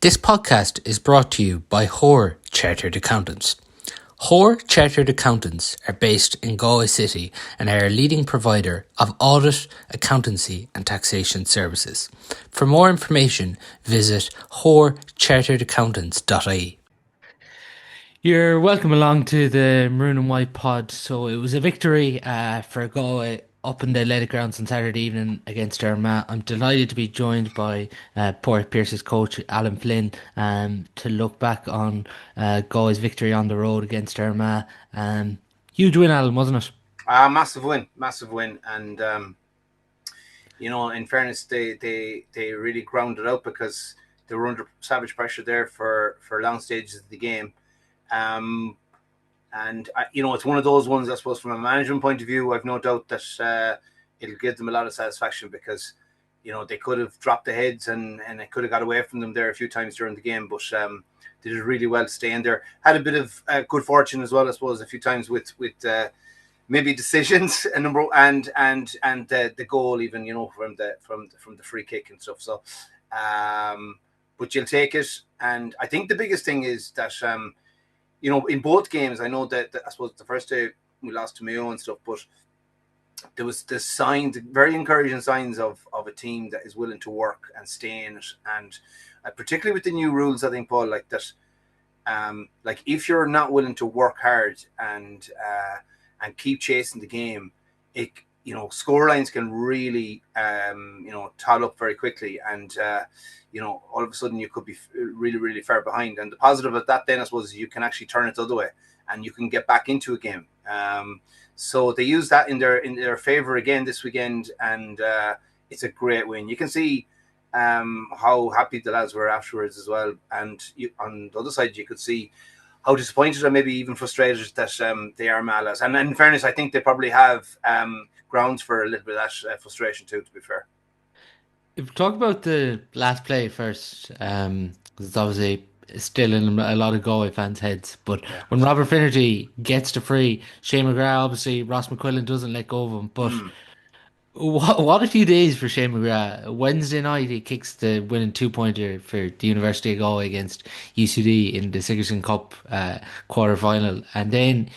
This podcast is brought to you by Hoare Chartered Accountants. Hoare Chartered Accountants are based in Galway City and are a leading provider of audit, accountancy and taxation services. For more information, visit hoarecharteredaccountants.ie. You're welcome along to the Maroon and White pod. So it was a victory for Galway up in the Athletic Grounds on Saturday evening against Armagh. I'm delighted to be joined by Padraig Pearses coach Alan Flynn to look back on Galway's victory on the road against Armagh. Huge win, Alan, wasn't it? Massive win. And, in fairness, they really grounded out because they were under savage pressure there for long stages of the game. It's one of those ones, I suppose, from a management point of view, I've no doubt that it'll give them a lot of satisfaction because, they could have dropped the heads and it could have got away from them there a few times during the game, but they did really well to stay in there. Had a bit of good fortune as well, I suppose, a few times with maybe decisions and the goal even, from the free kick and stuff. So, but you'll take it. And I think the biggest thing is that, in both games, I know that I suppose the first day we lost to Mayo and stuff, but there was the signs, very encouraging signs of a team that is willing to work and stay in it. And particularly with the new rules, I think, Paul, like that, if you're not willing to work hard and keep chasing the game, score lines can really, tall up very quickly. And, all of a sudden you could be really, really far behind. And the positive of that then, I suppose, is you can actually turn it the other way and you can get back into a game. So they use that in their favor again this weekend. And it's a great win. You can see how happy the lads were afterwards as well. And on the other side, you could see how disappointed or maybe even frustrated that they are Malas. And in fairness, I think they probably have grounds for a little bit of that frustration too, to be fair. If we talk about the last play first, because it's obviously still in a lot of Galway fans' heads, but when Robert Finnerty gets the free, Shane McGrath, obviously Ross McQuillan doesn't let go of him, but what a few days for Shane McGrath. Wednesday night he kicks the winning 2-pointer for the University of Galway against UCD in the Sigerson Cup quarter-final, and then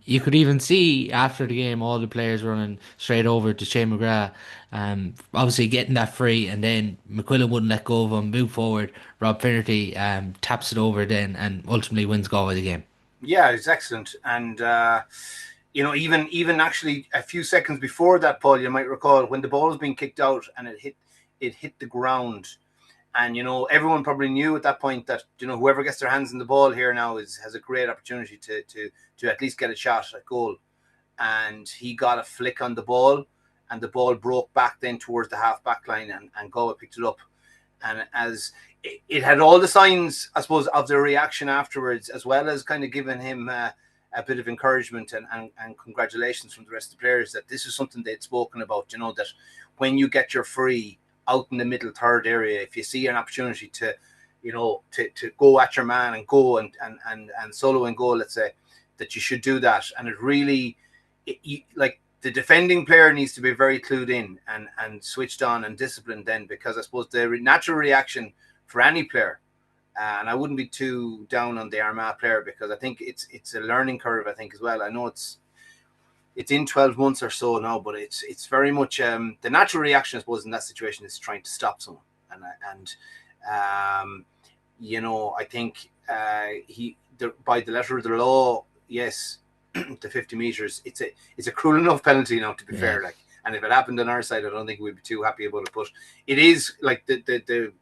you could even see after the game all the players running straight over to Shane McGrath, obviously getting that free, and then McQuillan wouldn't let go of him, move forward. Rob Finnerty taps it over then and ultimately wins Galway the game. Yeah, it's excellent. And, even actually a few seconds before that, Paul, you might recall when the ball was being kicked out and it hit the ground. And, everyone probably knew at that point that, whoever gets their hands on the ball here now has a great opportunity to at least get a shot at goal. And he got a flick on the ball and the ball broke back then towards the half back line and Galway picked it up. And as it had all the signs, I suppose, of the reaction afterwards, as well as kind of giving him a bit of encouragement and congratulations from the rest of the players that this is something they'd spoken about, that when you get your free out in the middle third area, if you see an opportunity to go at your man and go and solo and goal, let's say, that you should do that. And it really, the defending player needs to be very clued in and switched on and disciplined then, because I suppose the natural reaction for any player, and I wouldn't be too down on the Armagh player because I think it's a learning curve, I think, as well. I know it's in 12 months or so now, but it's very much the natural reaction, I suppose, in that situation is trying to stop someone. I think by the letter of the law, yes, the 50 meters, it's a cruel enough penalty now, to be fair. And if it happened on our side, I don't think we'd be too happy about it. But it is like the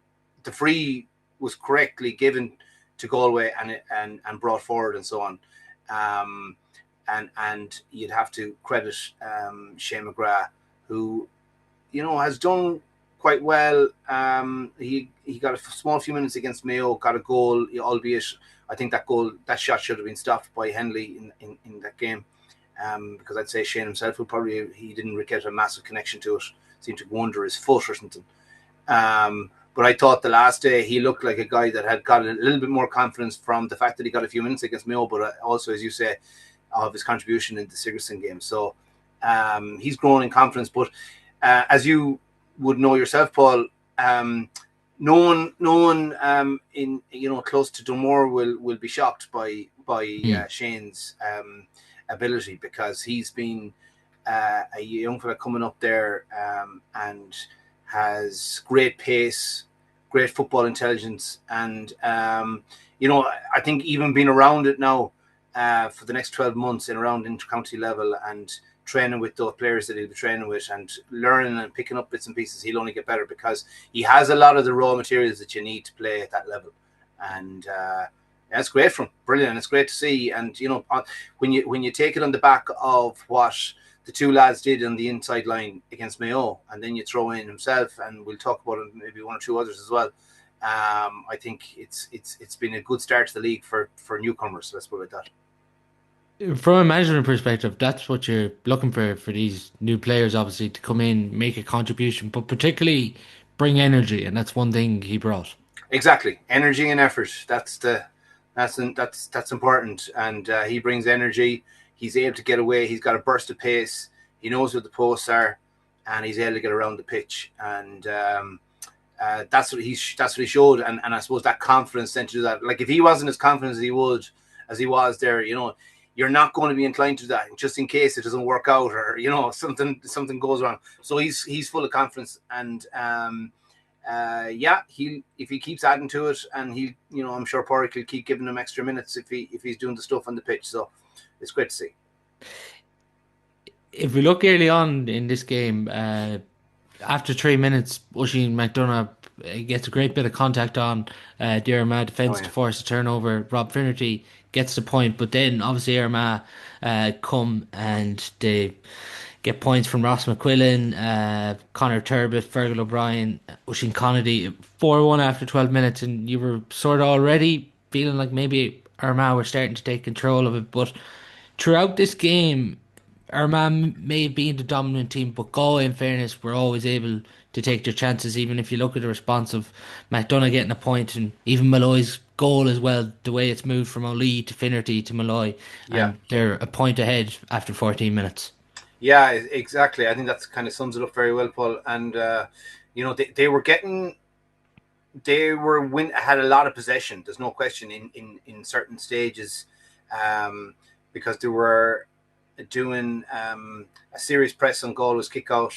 free was correctly given to Galway and brought forward and so on. And you'd have to credit Shane McGrath, who, has done quite well. He got a small few minutes against Mayo, got a goal, albeit I think that shot should have been stopped by Henley in that game. Because I'd say Shane himself he didn't get a massive connection to it. Seemed to go under his foot or something. But I thought the last day he looked like a guy that had got a little bit more confidence from the fact that he got a few minutes against Mayo, but also, as you say, of his contribution in the Sigerson game. So he's grown in confidence. But as you would know yourself, Paul, no one in close to Dunmore will be shocked by Shane's ability, because he's been a young fella coming up there, and has great pace, great football intelligence, and I think even being around it now for the next 12 months and around intercounty level and training with those players that he'll be training with and learning and picking up bits and pieces, he'll only get better, because he has a lot of the raw materials that you need to play at that level. And that's great from him. Brilliant. It's great to see. And when you take it on the back of what the two lads did on the inside line against Mayo, and then you throw in himself, and we'll talk about maybe one or two others as well. I think it's been a good start to the league for newcomers. Let's put it like that. From a management perspective, that's what you're looking for these new players, obviously, to come in, make a contribution, but particularly bring energy, and that's one thing he brought. Exactly, energy and effort. That's important, and he brings energy. He's able to get away. He's got a burst of pace. He knows where the posts are, and he's able to get around the pitch. And that's what he showed. And I suppose that confidence sent you that. Like, if he wasn't as confident as he was there, you're not going to be inclined to that, just in case it doesn't work out, or something goes wrong. So he's full of confidence, and if he keeps adding to it, and I'm sure Padraig will keep giving him extra minutes if he's doing the stuff on the pitch. So it's great to see. If we look early on in this game, after 3 minutes, Oisin McDonough gets a great bit of contact on the Armagh defence to force a turnover. Rob Finnerty gets the point, but then obviously Armagh come and they get points from Ross McQuillan, Conor Turbett, Fergal O'Brien, Oisin Connolly, 4-1 after 12 minutes, and you were sort of already feeling like maybe Armagh were starting to take control of it. But throughout this game, Armagh may have been the dominant team, but Galway, in fairness, were always able to take their chances. Even if you look at the response of McDonough getting a point, and even Malloy's goal as well, the way it's moved from O'Lee to Finnerty to Malloy, and they're a point ahead after 14 minutes. Yeah, exactly. I think that kind of sums it up very well, Paul. And they had a lot of possession. There's no question in certain stages, because they were doing a serious press on Galway's kick out,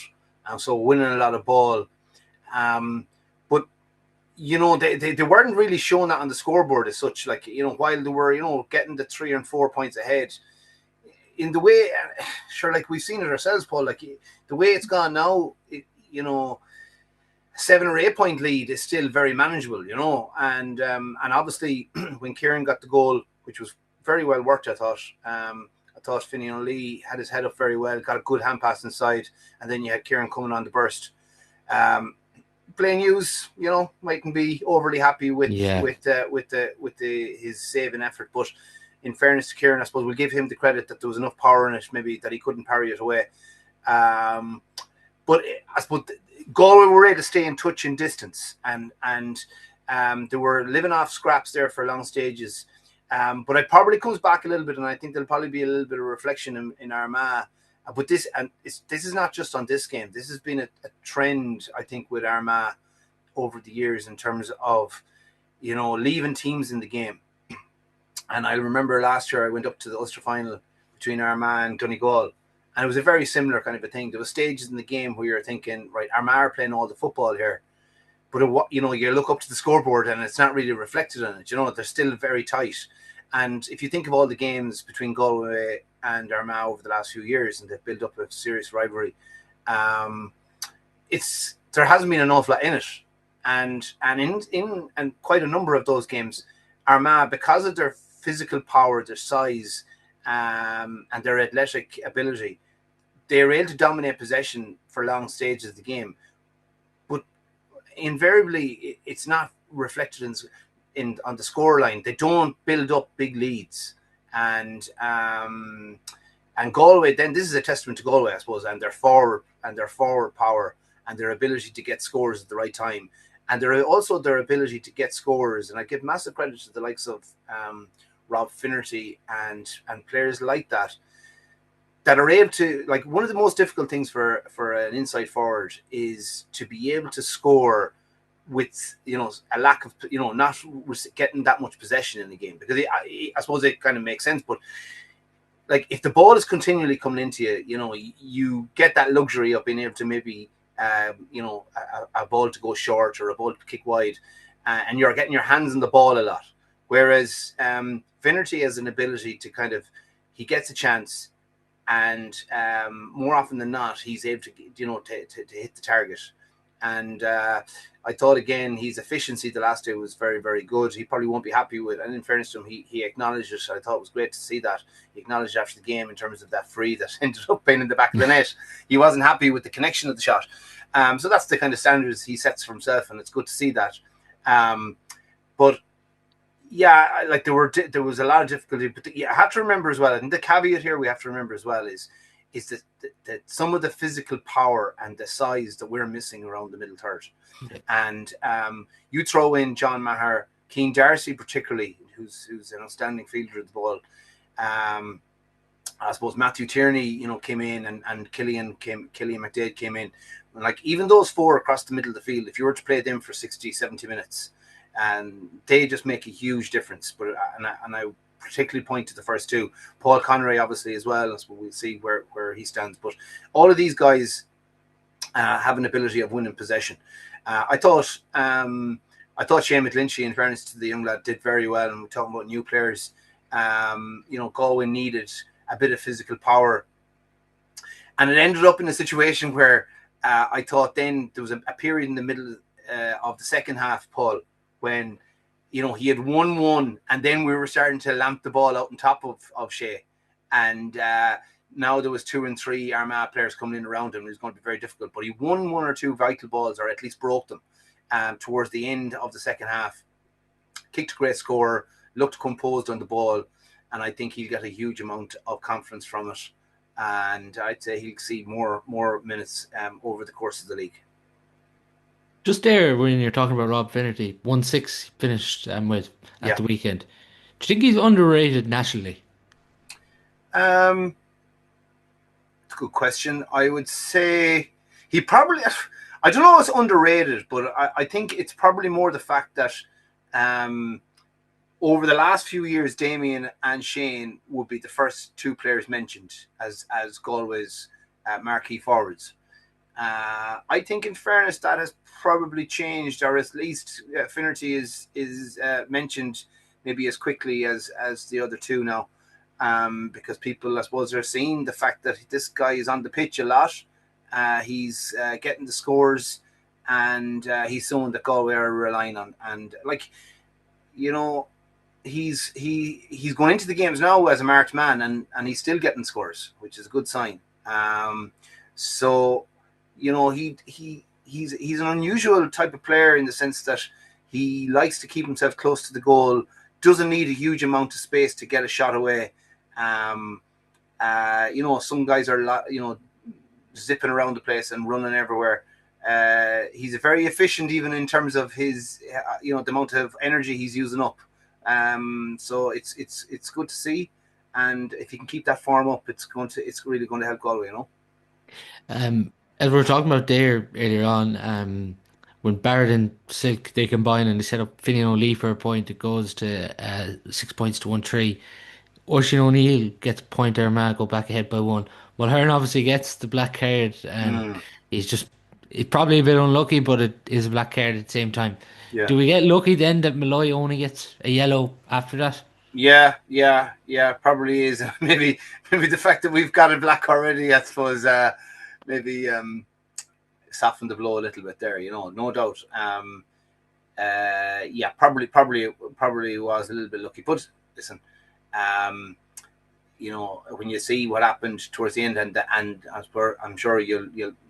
and so winning a lot of ball. But they weren't really showing that on the scoreboard as such. Like, while they were getting the 3 and 4 points ahead, in the way, sure, like we've seen it ourselves, Paul. Like, the way it's gone now, a 7 or 8 point lead is still very manageable, and obviously when Kieran got the goal, which was very well worked, I thought Finney O'Lee had his head up very well, got a good hand pass inside, and then you had Kieran coming on the burst. Blaine Hughes, mightn't be overly happy with his saving effort, but in fairness to Kieran, I suppose we'll give him the credit that there was enough power in it, maybe that he couldn't parry it away. But I suppose Galway were able to stay in touch in distance, and they were living off scraps there for long stages. But it probably comes back a little bit, and I think there'll probably be a little bit of reflection in Armagh. But this is not just on this game. This has been a trend, I think, with Armagh over the years in terms of, leaving teams in the game. And I remember last year I went up to the Ulster final between Armagh and Donegal, and it was a very similar kind of a thing. There were stages in the game where you're thinking, right, Armagh are playing all the football here, but you look up to the scoreboard and it's not really reflected on it. They're still very tight. And if you think of all the games between Galway and Armagh over the last few years, and they've built up a serious rivalry, there hasn't been an awful lot in it. And in quite a number of those games, Armagh, because of their physical power, their size, and their athletic ability, they're able to dominate possession for long stages of the game. But invariably, it's not reflected on the scoreline. They don't build up big leads, and Galway. Then this is a testament to Galway, I suppose, and their forward power and their ability to get scores at the right time, and also their ability to get scores. And I give massive credit to the likes of Rob Finnerty and players like that are able to, like, one of the most difficult things for an inside forward is to be able to score with a lack of not getting that much possession in the game, because I suppose it kind of makes sense, but like if the ball is continually coming into you, you get that luxury of being able to maybe a ball to go short or a ball to kick wide, and you're getting your hands on the ball a lot. Whereas Finnerty has an ability to he gets a chance, and more often than not, he's able to to hit the target. And I thought again his efficiency the last day was very, very good. He probably won't be happy with it. And in fairness to him, he acknowledged it. I thought it was great to see that. He acknowledged after the game in terms of that free that ended up being in the back of the net. He wasn't happy with the connection of the shot. So that's the kind of standards he sets for himself, and it's good to see that. But yeah, like there was a lot of difficulty. But I have to remember as well, and the caveat here we have to remember as well is that some of the physical power and the size that we're missing around the middle third. And you throw in John Maher, Keane Darcy particularly, who's an outstanding fielder of the ball. I suppose Matthew Tierney, came in, and Killian McDade came in. Like even those four across the middle of the field, if you were to play them for 60, 70 minutes, and they just make a huge difference. But and I particularly point to the first two, Paul Conroy obviously as well. So we'll see where he stands. But all of these guys have an ability of winning possession. I thought Shane McGlinchey, in fairness to the young lad, did very well. And we're talking about new players. Galway needed a bit of physical power, and it ended up in a situation where I thought then there was a period in the middle of the second half, Paul, when he had 1-1, and then we were starting to lamp the ball out on top of Shea, and now there was 2 and 3 Armagh players coming in around him. It was going to be very difficult, but he won 1 or 2 vital balls, or at least broke them towards the end of the second half. Kicked a great score, looked composed on the ball, and I think he'll get a huge amount of confidence from it. And I'd say he'll see more minutes over the course of the league. Just there, when you're talking about Rob Finnerty, 1-6 finished with at the weekend. Do you think he's underrated nationally? It's a good question. I would say he probably, I don't know if it's underrated, but I think it's probably more the fact that over the last few years, Damien and Shane would be the first 2 players mentioned as Galway's marquee forwards. I think, in fairness, that has probably changed, or at least Finnerty is mentioned maybe as quickly as the other 2 now, because people, I suppose, are seeing the fact that this guy is on the pitch a lot. He's getting the scores, and he's someone that Galway are relying on. And he's going into the games now as a marked man, and he's still getting scores, which is a good sign. So. He's an unusual type of player in the sense that he likes to keep himself close to the goal, doesn't need a huge amount of space to get a shot away. Some guys are, zipping around the place and running everywhere. He's very efficient, even in terms of his, the amount of energy he's using up. So it's good to see, and if he can keep that form up, it's really going to help Galway, As we were talking about there earlier on, when Barrett and Silk they combine and they set up Finian O'Lee for a point, it goes to 6 points to 1-3. Oisin O'Neill gets a point, Armagh go back ahead by 1. Well, Hearn obviously gets the black card, and he's probably a bit unlucky, but it is a black card at the same time. Yeah. Do we get lucky then that Malloy only gets a yellow after that? Yeah, probably is. Maybe the fact that we've got a black already, I suppose, maybe softened the blow a little bit there, no doubt. Probably was a little bit lucky. But listen, when you see what happened towards the end, and I'm sure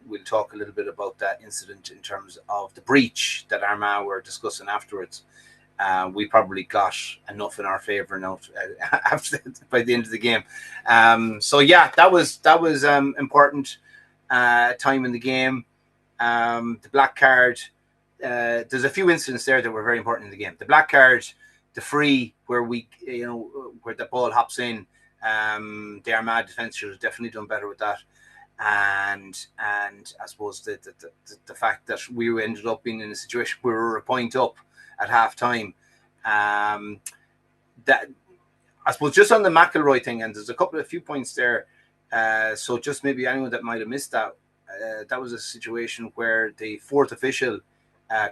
we'll talk a little bit about that incident in terms of the breach that Armagh were discussing afterwards. We probably got enough in our favour now by the end of the game. That was important time in the game. The black card. There's a few incidents there that were very important in the game. The black card, the free where where the ball hops in. The Armagh defence should have definitely done better with that. and I suppose the fact that we ended up being in a situation where we were a point up at half time, that I suppose just on the McIlroy thing, and there's a few points there. So just maybe anyone that might have missed that, that was a situation where the fourth official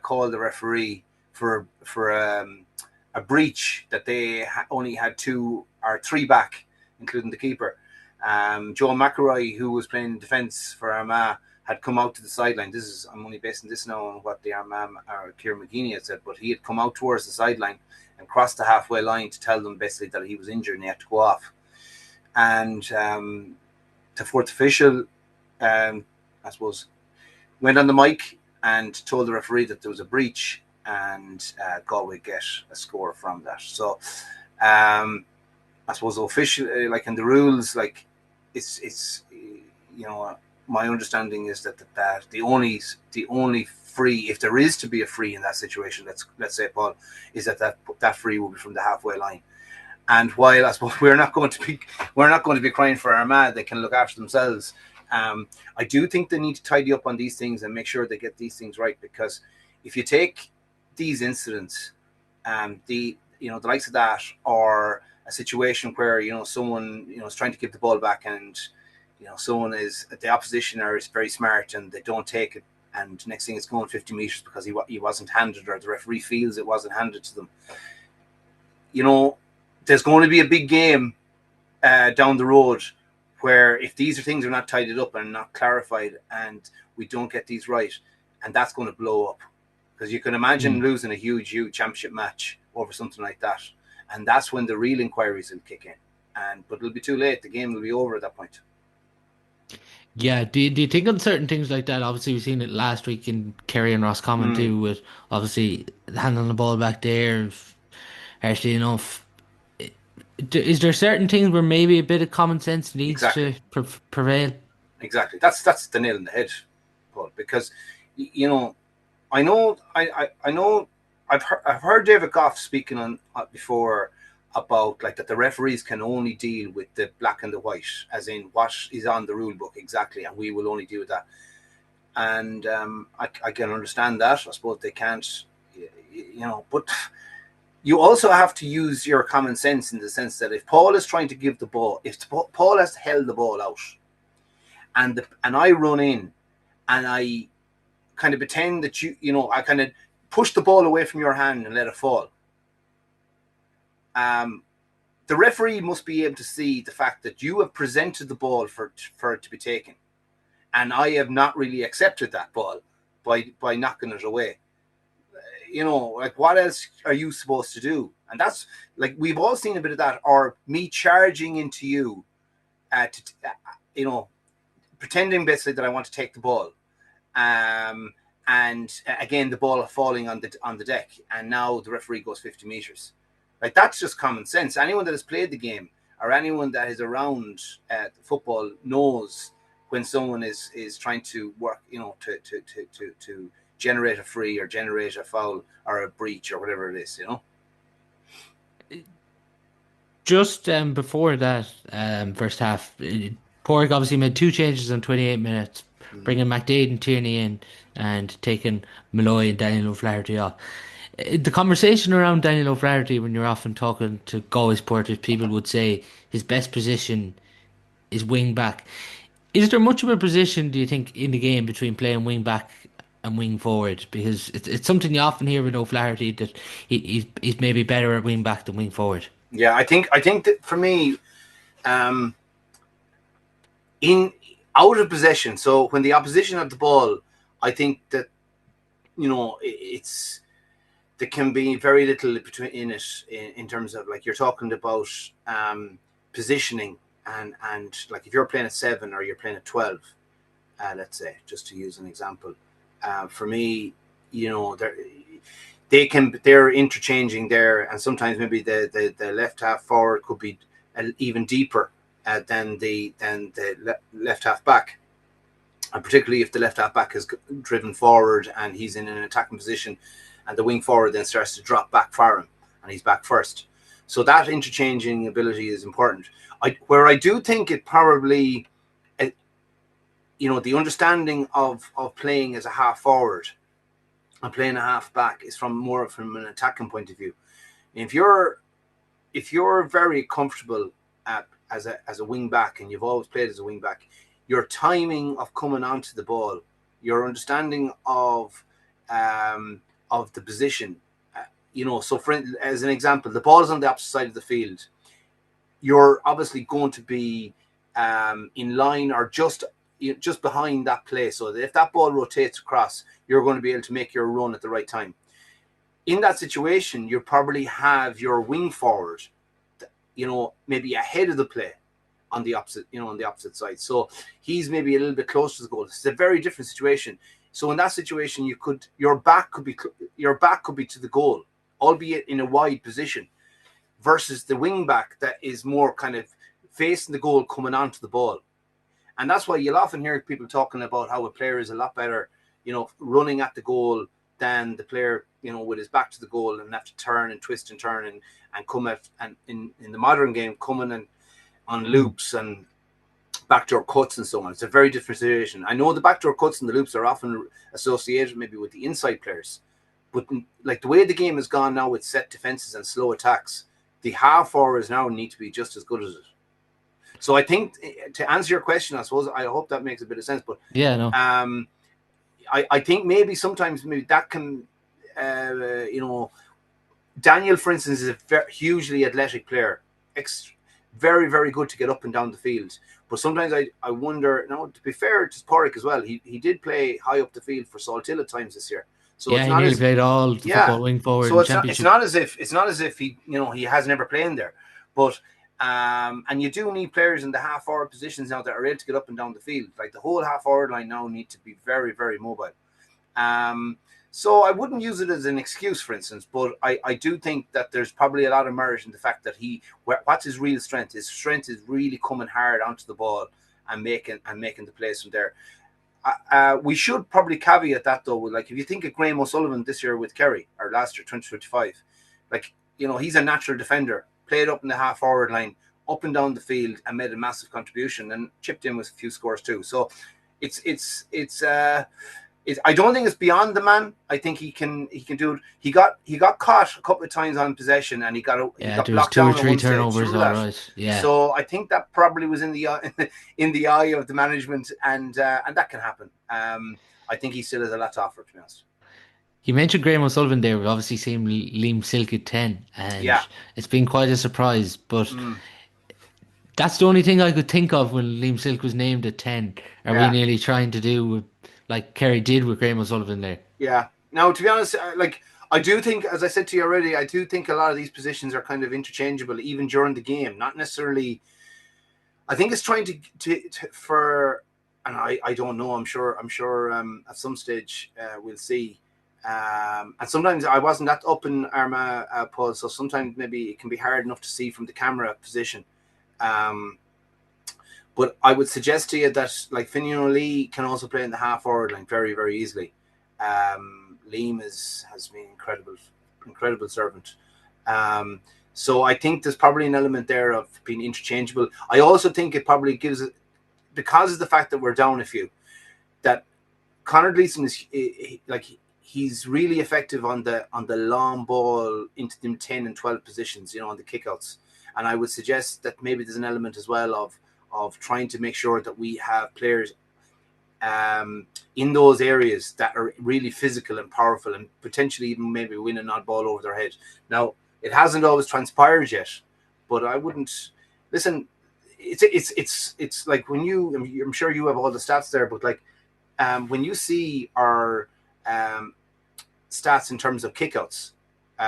called the referee for a breach that they only had 2 or 3 back, including the keeper. Joe McIlroy, who was playing defence for Armagh, had come out to the sideline. I'm only basing this now on what the Armagh or Kieran McGeeney had said, but he had come out towards the sideline and crossed the halfway line to tell them basically that he was injured and he had to go off. And the fourth official, I suppose, went on the mic and told the referee that there was a breach, and Galway get a score from that. So I suppose official, like in the rules, like it's my understanding is that the only free, if there is to be a free in that situation, let's say, Paul, is that free will be from the halfway line. And while I suppose we're not going to be crying for Armagh, they can look after themselves. I do think they need to tidy up on these things and make sure they get these things right, because if you take these incidents, the likes of that, or a situation where someone is trying to give the ball back, and someone is the opposition is very smart and they don't take it, and next thing it's going 50 meters because he wasn't handed, or the referee feels it wasn't handed to them. There's going to be a big game down the road where if these things are not tidied up and not clarified, and we don't get these right, and that's going to blow up, because you can imagine losing a huge championship match over something like that, and that's when the real inquiries will kick in. But it'll be too late. The game will be over at that point. Yeah, do you think on certain things like that? Obviously, we've seen it last week in Kerry and Roscommon too, with obviously handling the ball back there, harshly enough. Is there certain things where maybe a bit of common sense needs to prevail? Exactly. That's the nail in the head, Paul. Because I know I've heard David Goff speaking on before about like that the referees can only deal with the black and the white, as in what is on the rule book exactly, and we will only deal with that. And I can understand that. I suppose they can't, but you also have to use your common sense, in the sense that if Paul is trying to give the ball, if Paul has held the ball out, and I run in and I kind of pretend that I kind of push the ball away from your hand and let it fall. The referee must be able to see the fact that you have presented the ball for it to be taken, and I have not really accepted that ball by knocking it away. Like, what else are you supposed to do? And that's like, we've all seen a bit of that, or me charging into you, pretending basically that I want to take the ball, and again the ball falling on the deck, and now the referee goes 50 meters. Like, that's just common sense. Anyone that has played the game, or anyone that is around football, knows when someone is trying to work, to generate a free or generate a foul or a breach or whatever it is, Just before that first half, Padraig obviously made 2 changes in 28 minutes, bringing McDade and Tierney in and taking Malloy and Daniel O'Flaherty off. The conversation around Daniel O'Flaherty, when you're often talking to Galway supporters, people would say his best position is wing back. Is there much of a position, do you think, in the game between playing wing back and wing forward? Because it's something you often hear with O'Flaherty, that he's maybe better at wing back than wing forward. Yeah, I think that for me, in out of possession. So when the opposition have the ball, I think that there can be very little in it in terms of, like, you're talking about positioning, and like if you're playing at 7 or you're playing at 12, let's say, just to use an example, for me, they're interchanging there, and sometimes maybe the left half forward could be even deeper than the left half back, and particularly if the left half back is driven forward and he's in an attacking position, and the wing forward then starts to drop back for him and he's back first. So that interchanging ability is important. Where I do think it probably the understanding of playing as a half forward and playing a half back is more from an attacking point of view. If you're very comfortable as a wing back, and you've always played as a wing back, your timing of coming onto the ball, your understanding of the position, so as an example, the ball is on the opposite side of the field. You're obviously going to be in line or just behind that play, so that if that ball rotates across, you're going to be able to make your run at the right time. In that situation, you probably have your wing forward, maybe ahead of the play on the opposite side. So he's maybe a little bit close to the goal. It's a very different situation. So in that situation, your back could be to the goal, albeit in a wide position, versus the wing back that is more kind of facing the goal, coming onto the ball. And that's why you'll often hear people talking about how a player is a lot better, running at the goal than the player, with his back to the goal and have to turn and twist and turn and come at, and in the modern game, coming and on loops and backdoor cuts and so on. It's a very different situation. I know the backdoor cuts and the loops are often associated maybe with the inside players, but like the way the game has gone now with set defenses and slow attacks, the half forwards now need to be just as good as it. So I think, to answer your question, I suppose, I hope that makes a bit of sense, but yeah, no. I think maybe sometimes that can, Daniel, for instance, is a hugely athletic player, very, very good to get up and down the field. But sometimes I wonder, to be fair to Padraig as well, he did play high up the field for Salthill at times this year. So yeah, it's he not nearly played all the football wing forward so in Championship. It's not as if he he has never played there, but and you do need players in the half forward positions now that are able to get up and down the field. Like the whole half forward line now need to be very, very mobile. So I wouldn't use it as an excuse, for instance, but I do think that there's probably a lot of merit in the fact that what's his real strength? His strength is really coming hard onto the ball and making the plays from there. We should probably caveat that though, like if you think of Graham O'Sullivan this year with Kerry, or last year 2025, like he's a natural defender, played up in the half forward line, up and down the field, and made a massive contribution and chipped in with a few scores too. So it's I don't think it's beyond the man. I think he can do it. He got caught a couple of times on possession, and he got blocked down 2 or 3 turnovers. All right, yeah. So I think that probably was in the eye of the management, and that can happen. I think he still has a lot to offer, to be honest. You mentioned Graham O'Sullivan there. We've obviously seen Liam Silk at 10, and it's been quite a surprise. But that's the only thing I could think of when Liam Silk was named at 10. Are we nearly trying to do like Kerry did with Graham O'Sullivan there? Yeah. Now, to be honest, I do think, as I said to you already, I do think a lot of these positions are kind of interchangeable, even during the game. Not necessarily. I think it's trying and I don't know. I'm sure. At some stage we'll see. And sometimes I wasn't that up in Armagh, Paul, so sometimes maybe it can be hard enough to see from the camera position. But I would suggest to you that like Finian O'Lee can also play in the half forward line very, very easily. Liam has been incredible servant. So I think there's probably an element there of being interchangeable. I also think it probably gives it, because of the fact that we're down a few, that Conor Gleeson is he's really effective on the long ball into them 10 and 12 positions, on the kickouts. And I would suggest that maybe there's an element as well of trying to make sure that we have players in those areas that are really physical and powerful, and potentially even maybe win an odd ball over their head. Now, it hasn't always transpired yet, but I wouldn't listen. It's like when I'm sure you have all the stats there, but like when you see our stats in terms of kickouts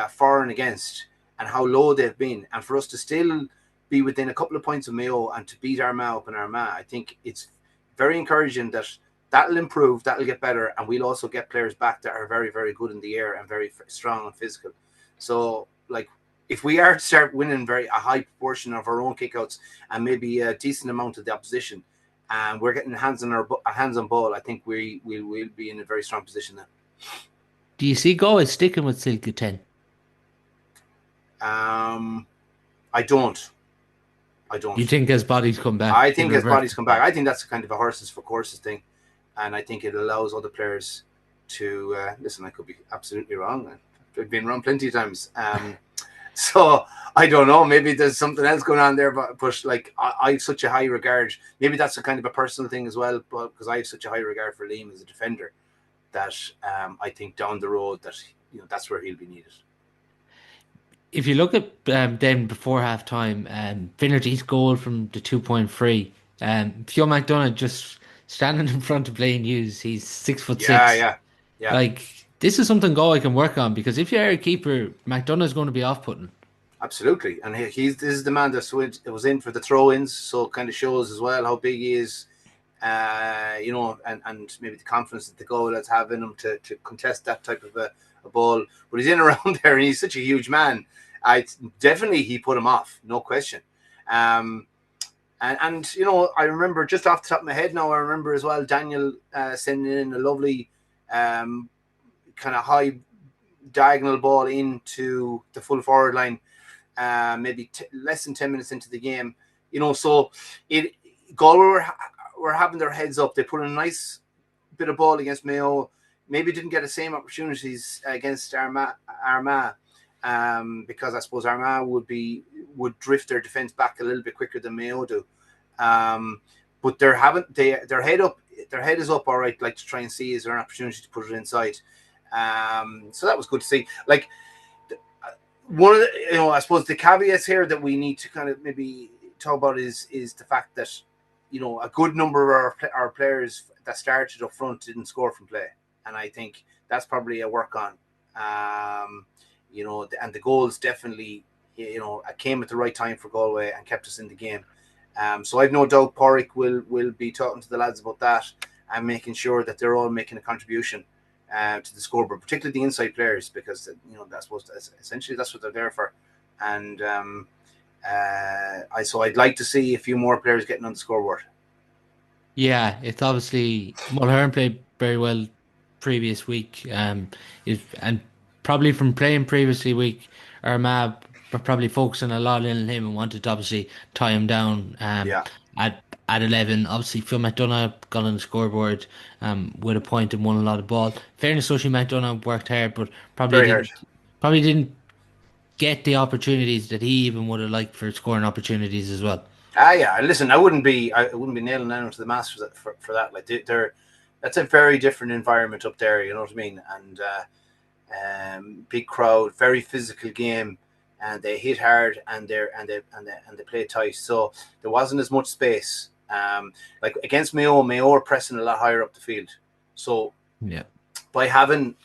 for and against, and how low they've been, and for us to still be within a couple of points of Mayo and to beat Armagh up in Armagh, I think it's very encouraging that that'll improve, that'll get better, and we'll also get players back that are very, very good in the air and very strong and physical. So, like, if we are to start winning a high proportion of our own kickouts and maybe a decent amount of the opposition, and we're getting hands on ball, I think we'll be in a very strong position then. Do you see Galway sticking with Silk at 10? I don't. I don't. You think as bodies come back, I they'll think as revert? bodies come back, I think that's kind of a horses for courses thing, and I think it allows other players to listen. I could be absolutely wrong. I've been wrong plenty of times. So I don't know. Maybe there's something else going on there, but like I have such a high regard. Maybe that's a kind of a personal thing as well, but because I have such a high regard for Liam as a defender, that I think down the road that that's where he'll be needed. If you look at then before half time, Finnerty's goal from the 2 point free, Fio McDonough just standing in front of Blaine Hughes. He's 6 foot Yeah, six. yeah, yeah. Like this is something Galway can work on because if you're a keeper, McDonough's going to be off putting. Absolutely, and this is the man that was in for the throw-ins, so it kind of shows as well how big he is, and maybe the confidence that the goalers have in him to contest that type of a ball. But he's in around there, and he's such a huge man. Definitely he put him off, no question. And I remember just off the top of my head now, I remember as well Daniel sending in a lovely kind of high diagonal ball into the full forward line. Maybe less than 10 minutes into the game, so Galway were having their heads up. They put a nice bit of ball against Mayo, maybe didn't get the same opportunities against Armagh, because I suppose Armagh would drift their defence back a little bit quicker than Mayo do, but their head is up all right, like to try and see is there an opportunity to put it inside, so that was good to see. Like, one of the, I suppose the caveats here that we need to kind of maybe talk about is the fact that, a good number of our players that started up front didn't score from play. And I think that's probably a work on, and the goals definitely, came at the right time for Galway and kept us in the game. So I've no doubt Padraig will be talking to the lads about that and making sure that they're all making a contribution to the scoreboard, particularly the inside players, because that's essentially that's what they're there for. And I'd like to see a few more players getting on the scoreboard. Yeah, it's obviously Mulhern played very well previous week. And probably from playing previously week, Armagh were probably focusing a lot in him and wanted to obviously tie him down. Yeah, At 11, obviously Phil McDonough got on the scoreboard with a point and won a lot of ball. Fairness, Soshi McDonough worked hard, but very hard. probably didn't get the opportunities that he even would have liked for scoring opportunities as well. Yeah. Listen, I wouldn't be nailing anyone to the mast for that. Like that's a very different environment up there. You know what I mean? And big crowd, very physical game, and they hit hard and they play tight. So there wasn't as much space. Like against Mayo are pressing a lot higher up the field. So yeah, by having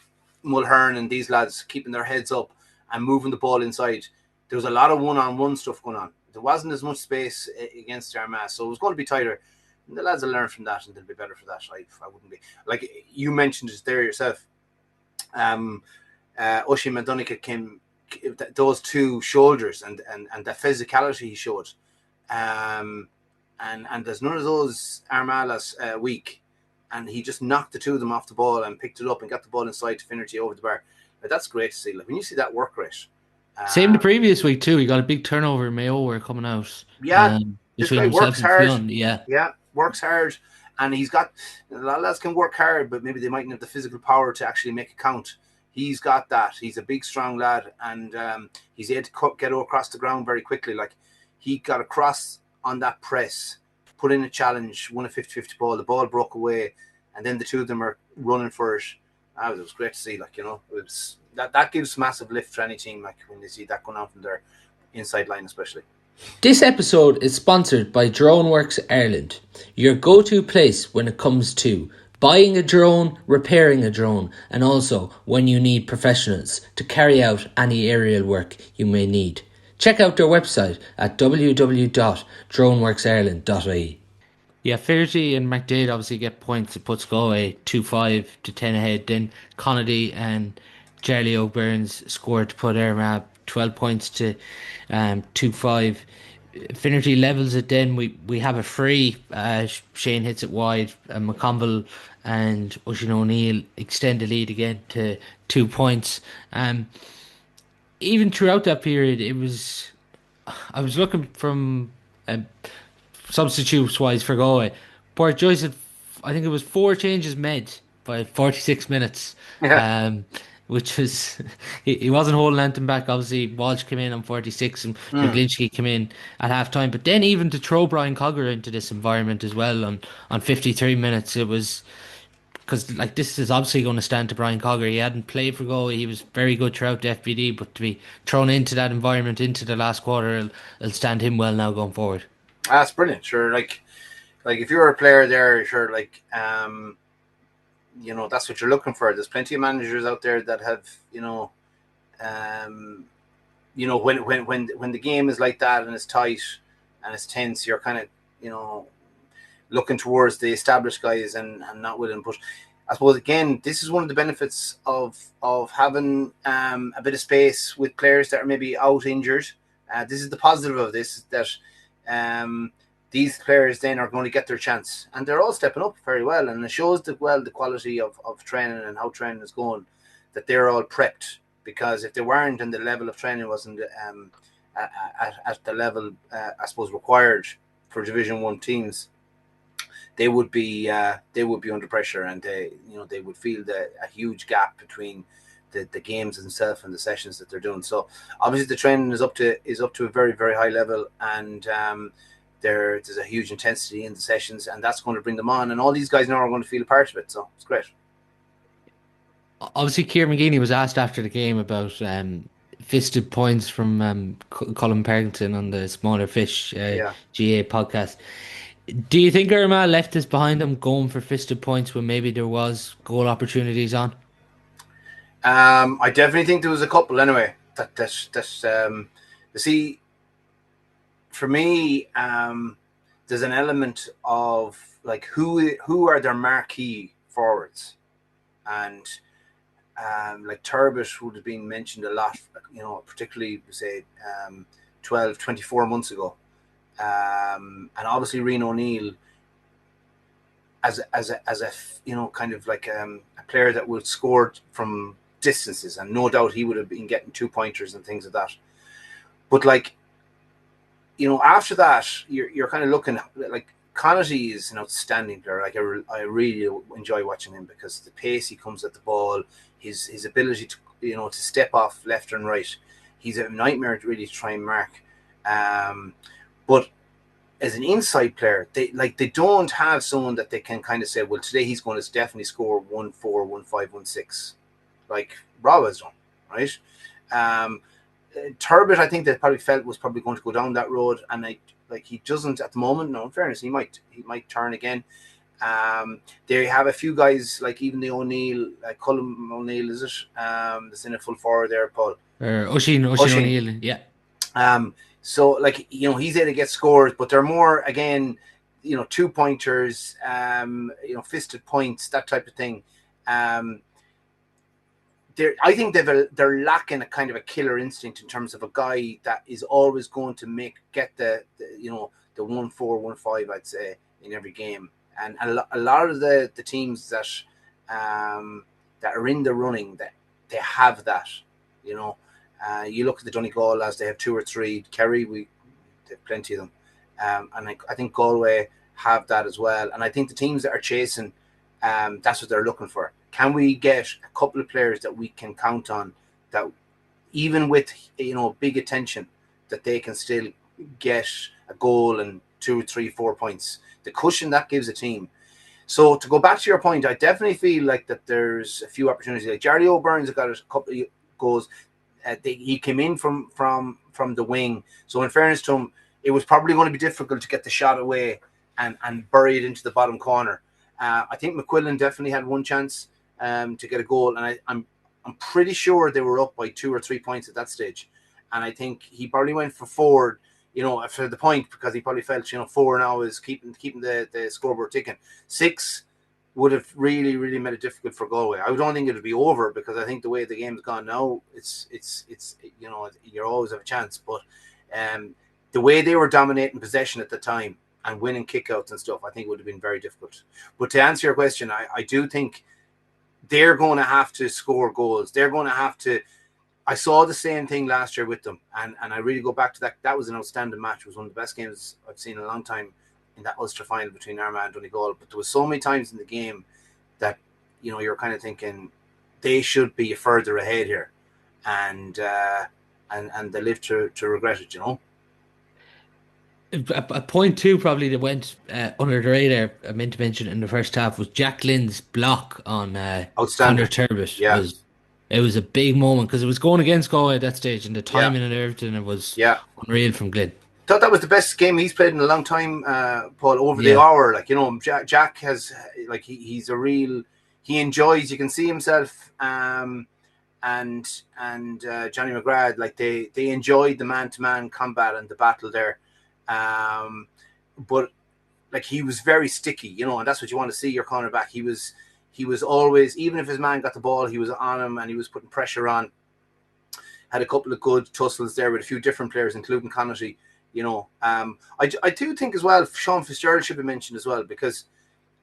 Mulhern and these lads keeping their heads up and moving the ball inside, there was a lot of one-on-one stuff going on. There wasn't as much space against Armagh, so it was going to be tighter. And the lads will learn from that and they'll be better for that. I wouldn't be, like you mentioned it there yourself. Oisin McDonough came, those two shoulders and the physicality he showed. And there's none of those Armagh last week. And he just knocked the two of them off the ball and picked it up and got the ball inside to Finnerty over the bar. Like, that's great to see. Like when you see that work rate. Same the previous week too. He got a big turnover. Mayo were coming out. Yeah, this Between guy himself works and hard. Fionn, yeah, works hard, and he's got a lot of lads can work hard, but maybe they mightn't have the physical power to actually make it count. He's got that. He's a big, strong lad, and he's able to get across the ground very quickly. Like he got across on that press, put in a challenge, won a 50-50 ball. The ball broke away, and then the two of them are running for it. It was great to see. Like, it was that gives massive lift for any team. Like when they see that going on from their inside line, especially. This episode is sponsored by DroneWorks Ireland, your go-to place when it comes to buying a drone, repairing a drone, and also when you need professionals to carry out any aerial work you may need. Check out their website at www.droneworksireland.ie. Yeah, Finnerty and McDade obviously get points. It puts Galway 2-5 to 10 ahead. Then Connady and Charlie O'Byrne's scored to put Armagh 12 points to 2-5. Finnerty levels it then. We have a free. Shane hits it wide. McConville and Oisin O'Neill extend the lead again to 2 points. Even throughout that period, I was looking from Um, Substitutes wise for Galway, Port Joyce had, I think it was 4 changes made by 46 minutes, Yeah. um, which was he wasn't holding anything back. Obviously, Walsh came in on 46 and Mm. McGlinchey came in at half time. But then even to throw Brian Cogger into this environment as well on 53 minutes, it was because like this is obviously going to stand to Brian Cogger. He hadn't played for Galway. He was very good throughout the FBD, but to be thrown into that environment into the last quarter, it'll stand him well now going forward. That's brilliant. Sure, like if you're a player there, sure, like that's what you're looking for. There's plenty of managers out there that have, um, when the game is like that and it's tight and it's tense, you're kind of, looking towards the established guys and not willing. But I suppose again, this is one of the benefits of having a bit of space with players that are maybe out injured. This is the positive of this, that these players then are going to get their chance, and they're all stepping up very well, and it shows the quality of training and how training is going, that they're all prepped. Because if they weren't and the level of training wasn't at the level I suppose required for Division 1 teams, they would be under pressure, and they would feel a huge gap between the games themselves and the sessions that they're doing. So obviously the training is up to a very, very high level, and there's a huge intensity in the sessions, and that's going to bring them on, and all these guys now are going to feel a part of it. So it's great. Obviously, Kieran McGeeney was asked after the game about fisted points from Colin Parkinson on the Smaller Fish Yeah. GA podcast. Do you think Armagh left this behind them going for fisted points when maybe there was goal opportunities on? I definitely think there was a couple anyway. You see, for me, there's an element of like who are their marquee forwards, and like Turbot would have been mentioned a lot, particularly say 12, 24 months ago, and obviously Rian O'Neill as a kind of like a player that would score from distances, and no doubt he would have been getting 2-pointers and things like that. But like, after that, you're kind of looking like Connaughty is an outstanding player. Like I really enjoy watching him because the pace he comes at the ball, his ability to to step off left and right. He's a nightmare to really try and mark. But as an inside player, they don't have someone that they can kind of say, well, today he's going to definitely score 1-4, 1-5, 1-6, like Rob has done, right? Turbot, I think they probably felt was probably going to go down that road, and he doesn't at the moment. No, in fairness, he might turn again. They have a few guys like even the O'Neill, Colm O'Neill, is it? That's in a full forward there, Paul. Oisin O'Neill, yeah. So like he's there to get scores, but they're more again, 2-pointers, fisted points, that type of thing. I think they're lacking a kind of a killer instinct in terms of a guy that is always going to get the 1-4, 1-5, I'd say, in every game. And a lot of the teams that are in the running, that they have that. You look at the Donegal lads; they have 2 or 3. Kerry, they have plenty of them, and I think Galway have that as well. And I think the teams that are chasing, that's what they're looking for. Can we get a couple of players that we can count on, that even with big attention, that they can still get a goal and 2, 3, 4 points? The cushion that gives a team. So to go back to your point, I definitely feel like that there's a few opportunities. Like Jerry O'Byrne's got a couple of goals. He came in from the wing. So in fairness to him, it was probably going to be difficult to get the shot away and bury it into the bottom corner. I think McQuillan definitely had one chance to get a goal, and I'm pretty sure they were up by 2 or 3 points at that stage. And I think he probably went for 4, for the point, because he probably felt 4 now is keeping the scoreboard ticking. 6 would have really, really made it difficult for Galway. I don't think it would be over, because I think the way the game's gone now, it's you always have a chance. But the way they were dominating possession at the time and winning kickouts and stuff, I think it would have been very difficult. But to answer your question, I do think they're going to have to score goals. They're going to have to I saw the same thing last year with them, and I really go back to that. That was an outstanding match. It was one of the best games I've seen in a long time in that Ulster final between Armagh and Donegal. But there was so many times in the game that you're kind of thinking they should be further ahead here, and they live to regret it. A point too, probably that went under the radar. I meant to mention in the first half was Jack Lynn's block on Conor Outstanding. Turbot. Yeah, It was a big moment because it was going against Galway at that stage, and the yeah, timing and everything it was yeah. unreal from Glynn. Thought that was the best game he's played in a long time, Paul. Over the Yeah, hour, Jack has he's a real. He enjoys. You can see himself. And Johnny McGrath, they enjoyed the man-to-man combat and the battle there, but he was very sticky, and that's what you want to see your cornerback. He was always, even if his man got the ball, he was on him and he was putting pressure on. Had a couple of good tussles there with a few different players, including Connaughty. I do think as well Sean Fitzgerald should be mentioned as well, because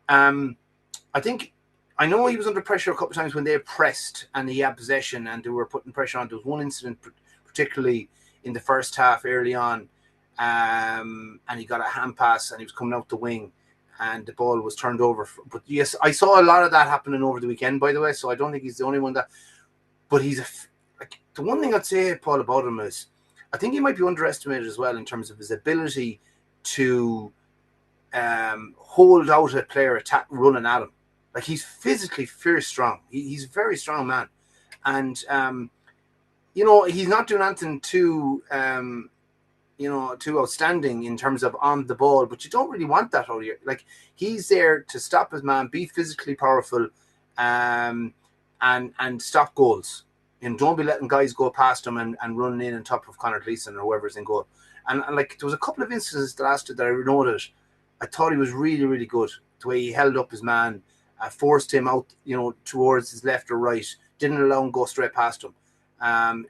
I know he was under pressure a couple of times when they pressed and he had possession and they were putting pressure on. There was one incident, particularly in the first half early on, and he got a hand pass and he was coming out the wing and the ball was turned over. But yes, I saw a lot of that happening over the weekend, by the way, so I don't think he's the only one that. But the one thing I'd say, Paul, about him is I think he might be underestimated as well in terms of his ability to hold out a player attack running at him. He's physically fierce strong. He's a very strong man. And, he's not doing anything too outstanding in terms of on the ball, but you don't really want that out here. He's there to stop his man, be physically powerful, and stop goals. Don't be letting guys go past him and running in on top of Conor Gleeson or whoever's in goal. And there was a couple of instances that I noted. I thought he was really, really good. The way he held up his man, forced him out, towards his left or right, didn't allow him go straight past him. I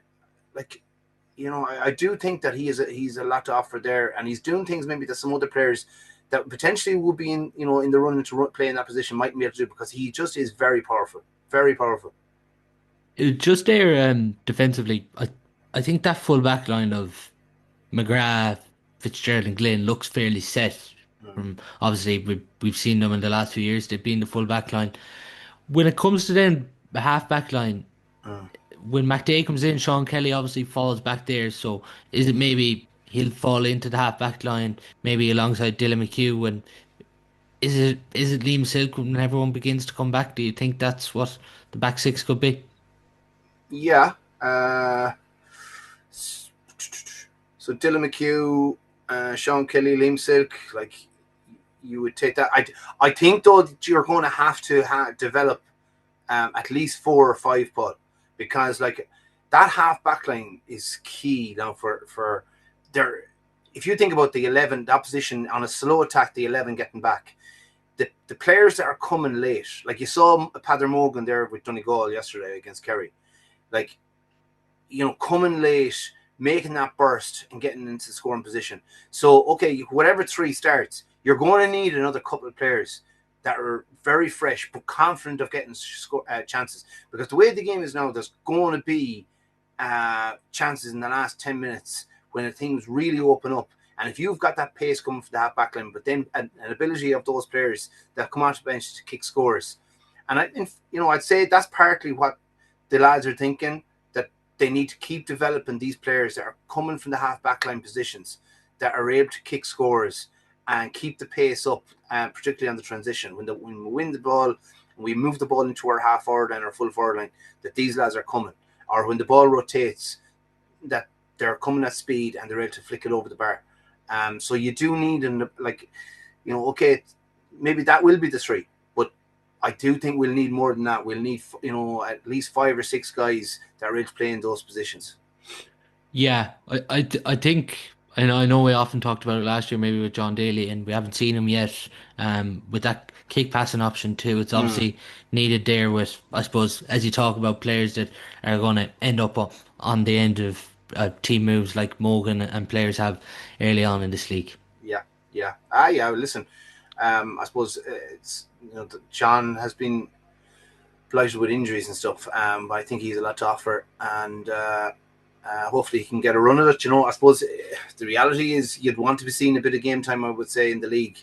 do think that he's a lot to offer there, and he's doing things maybe that some other players that potentially would be in the running to play in that position mightn't be able to do, because he just is very powerful, very powerful. Just there defensively, I think that full back line of McGrath, Fitzgerald, and Glynn looks fairly set. From obviously we've seen them in the last few years. They've been the full back line. When it comes to then the half back line, when McDay comes in, Sean Kelly obviously falls back there. So is it maybe he'll fall into the half back line, maybe alongside Dylan McHugh? And is it Liam Silk when everyone begins to come back? Do you think that's what the back six could be? Yeah. So Dylan McHugh, Sean Kelly, Liam Silk, you would take that. I think though that you're going to have to develop at least 4 or 5, Paul, because that half back line is key now for their. If you think about the 11, the opposition on a slow attack, the 11 getting back, the players that are coming late, you saw Padraig Morgan there with Donegal yesterday against Kerry, coming late, making that burst and getting into the scoring position. So, okay, whatever 3 starts, you're going to need another couple of players that are very fresh but confident of getting chances. Because the way the game is now, there's going to be chances in the last 10 minutes when things really open up. And if you've got that pace coming from the half back line, but then an ability of those players that come onto the bench to kick scores. And I'd say that's partly what the lads are thinking, that they need to keep developing these players that are coming from the half back line positions, that are able to kick scores and keep the pace up, particularly on the transition. When we win the ball and we move the ball into our half forward line or full forward line, that these lads are coming. Or when the ball rotates, that they're coming at speed and they're able to flick it over the bar. So you do need, okay, maybe that will be the 3, but I do think we'll need more than that. We'll need, at least 5 or 6 guys that are able to play in those positions. Yeah, I think, and I know we often talked about it last year, maybe with John Daly, and we haven't seen him yet. With that kick passing option too, it's obviously needed there. With, I suppose, as you talk about players that are going to end up on the end of team moves like Morgan and players have early on in this league. Yeah. Listen, I suppose it's John has been blighted with injuries and stuff. But I think he's a lot to offer, and hopefully he can get a run at it. I suppose the reality is you'd want to be seeing a bit of game time, I would say, in the league.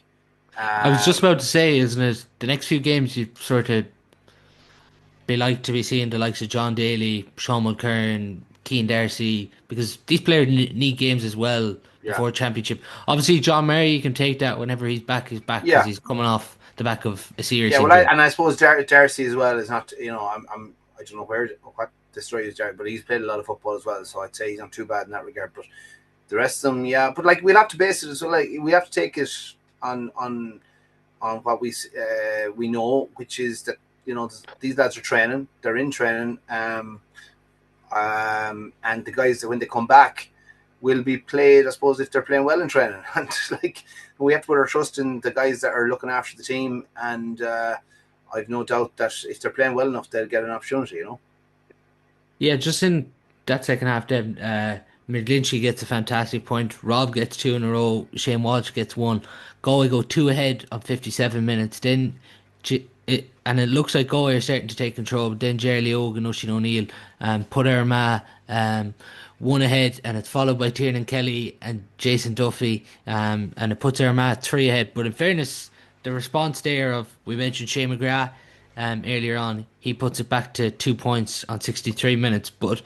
I was just Um, about to say, isn't it? The next few games you sort of be like to be seeing the likes of John Daly, Sean Mulcairn, Keane Darcy, because these players need games as well yeah, before championship. Obviously, John Murray can take that whenever he's back. He's back because yeah, he's coming off the back of a serious yeah. Well, injury. I suppose Darcy as well is not. I don't know what the story is, but he's played a lot of football as well, so I'd say he's not too bad in that regard. But the rest of them, yeah. But like we'll have to base it. So like we have to take it on what we know, which is that these lads are training. They're in training, and the guys that when they come back will be played, I suppose, if they're playing well in training. And like we have to put our trust in the guys that are looking after the team, and I've no doubt that if they're playing well enough, they'll get an opportunity. Yeah, just in that second half, then McGlinchey gets a fantastic point. Rob gets two in a row. Shane Walsh gets one. Galway go two ahead on 57 minutes. Then it looks like Galway are starting to take control. But then Jerry Leog and Oisin O'Neill put Armagh one ahead, and it's followed by Tiernan Kelly and Jason Duffy, and it puts Armagh three ahead. But in fairness, the response there of we mentioned Shane McGrath earlier on. He puts it back to 2 points on 63 minutes. But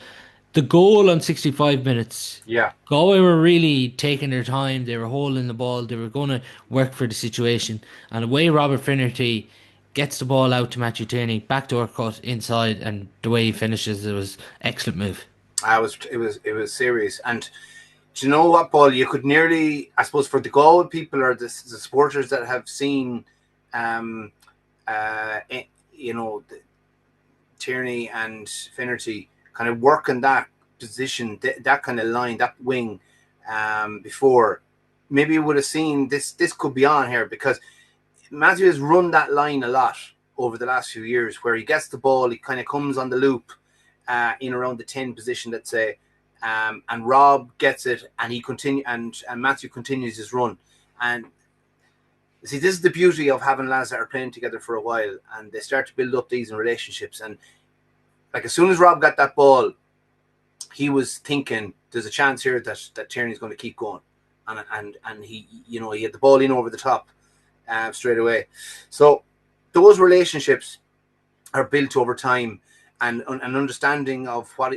the goal on 65 minutes, Yeah. Galway were really taking their time. They were holding the ball. They were going to work for the situation. And the way Robert Finnerty gets the ball out to Matthew Tierney, backdoor cut inside, and the way he finishes, it was excellent move. It was serious. And do you know what, Paul? You could nearly, I suppose, for the Galway people or the supporters that have seen, um, uh, Tierney and Finnerty kind of working that position, that kind of line, that wing, before. Maybe you would have seen this. This could be on here because Matthew has run that line a lot over the last few years, where he gets the ball, he kind of comes on the loop, in around the 10 position, let's say, and Rob gets it, and and Matthew continues his run. And see, this is the beauty of having lads that are playing together for a while, and they start to build up these relationships. And like as soon as Rob got that ball, he was thinking, "There's a chance here that Tierney's going to keep going," and he had the ball in over the top straight away. So those relationships are built over time, and an understanding of what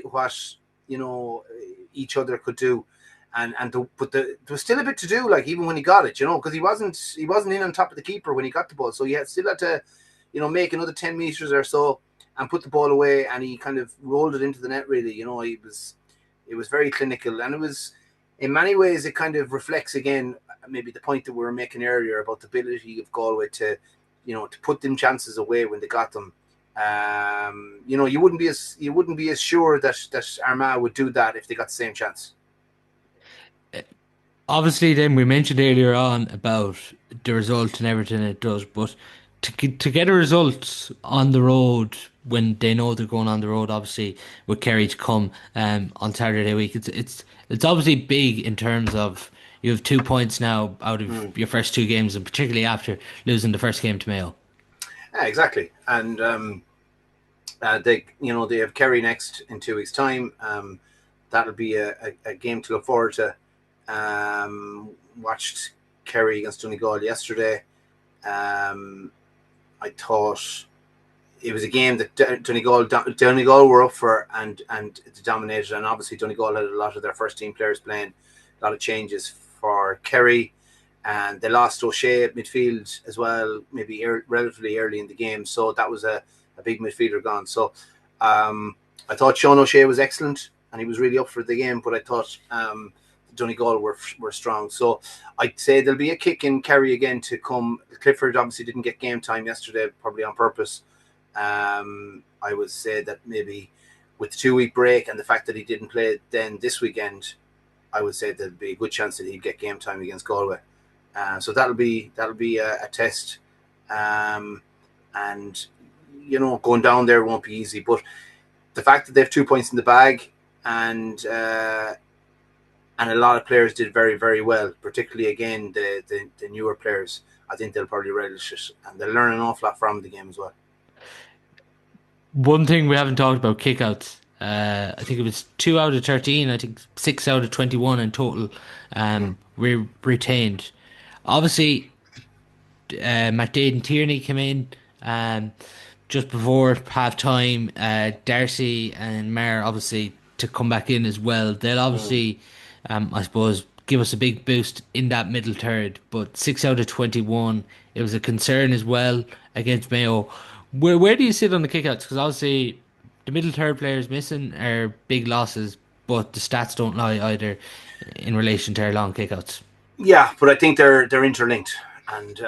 each other could do. But there was still a bit to do, like even when he got it, because he wasn't in on top of the keeper when he got the ball, so he still had to, make another 10 meters or so and put the ball away, and he kind of rolled it into the net. Really, it was very clinical, and it was in many ways it kind of reflects again maybe the point that we were making earlier about the ability of Galway to put them chances away when they got them. You wouldn't be as sure that Armagh would do that if they got the same chance. Obviously, then we mentioned earlier on about the result and everything it does, but to get a result on the road when they know they're going on the road, obviously with Kerry to come on Saturday week, it's obviously big in terms of you have 2 points now out of your first two games, and particularly after losing the first game to Mayo. Yeah, exactly, and they have Kerry next in 2 weeks' time. That'll be a game to look forward to. Watched Kerry against Donegal yesterday. I thought it was a game that Donegal were up for and dominated, and obviously Donegal had a lot of their first team players playing, a lot of changes for Kerry, and they lost O'Shea at midfield as well, maybe relatively early in the game, so that was a big midfielder gone. So I thought Sean O'Shea was excellent, and he was really up for the game, but I thought Donegal were strong. So I'd say there'll be a kick in Kerry again to come. Clifford obviously didn't get game time yesterday, probably on purpose. I would say that maybe with the 2 week break and the fact that he didn't play then this weekend, I would say there'd be a good chance that he'd get game time against Galway. So that'll be a test. And going down there won't be easy. But the fact that they have 2 points in the bag and a lot of players did very, very well, particularly, again, the newer players. I think they'll probably relish it, and they'll learn an awful lot from the game as well. One thing we haven't talked about kickouts. I think it was 2 out of 13. I think 6 out of 21 in total. We retained. Obviously, McDade and Tierney came in just before half time. Darcy and Maher obviously to come back in as well. They'll obviously, I suppose, give us a big boost in that middle third. But 6 out of 21, it was a concern as well against Mayo. Where do you sit on the kickouts? Because obviously the middle third players missing are big losses, but the stats don't lie either in relation to our long kickouts. Yeah, but I think they're interlinked, and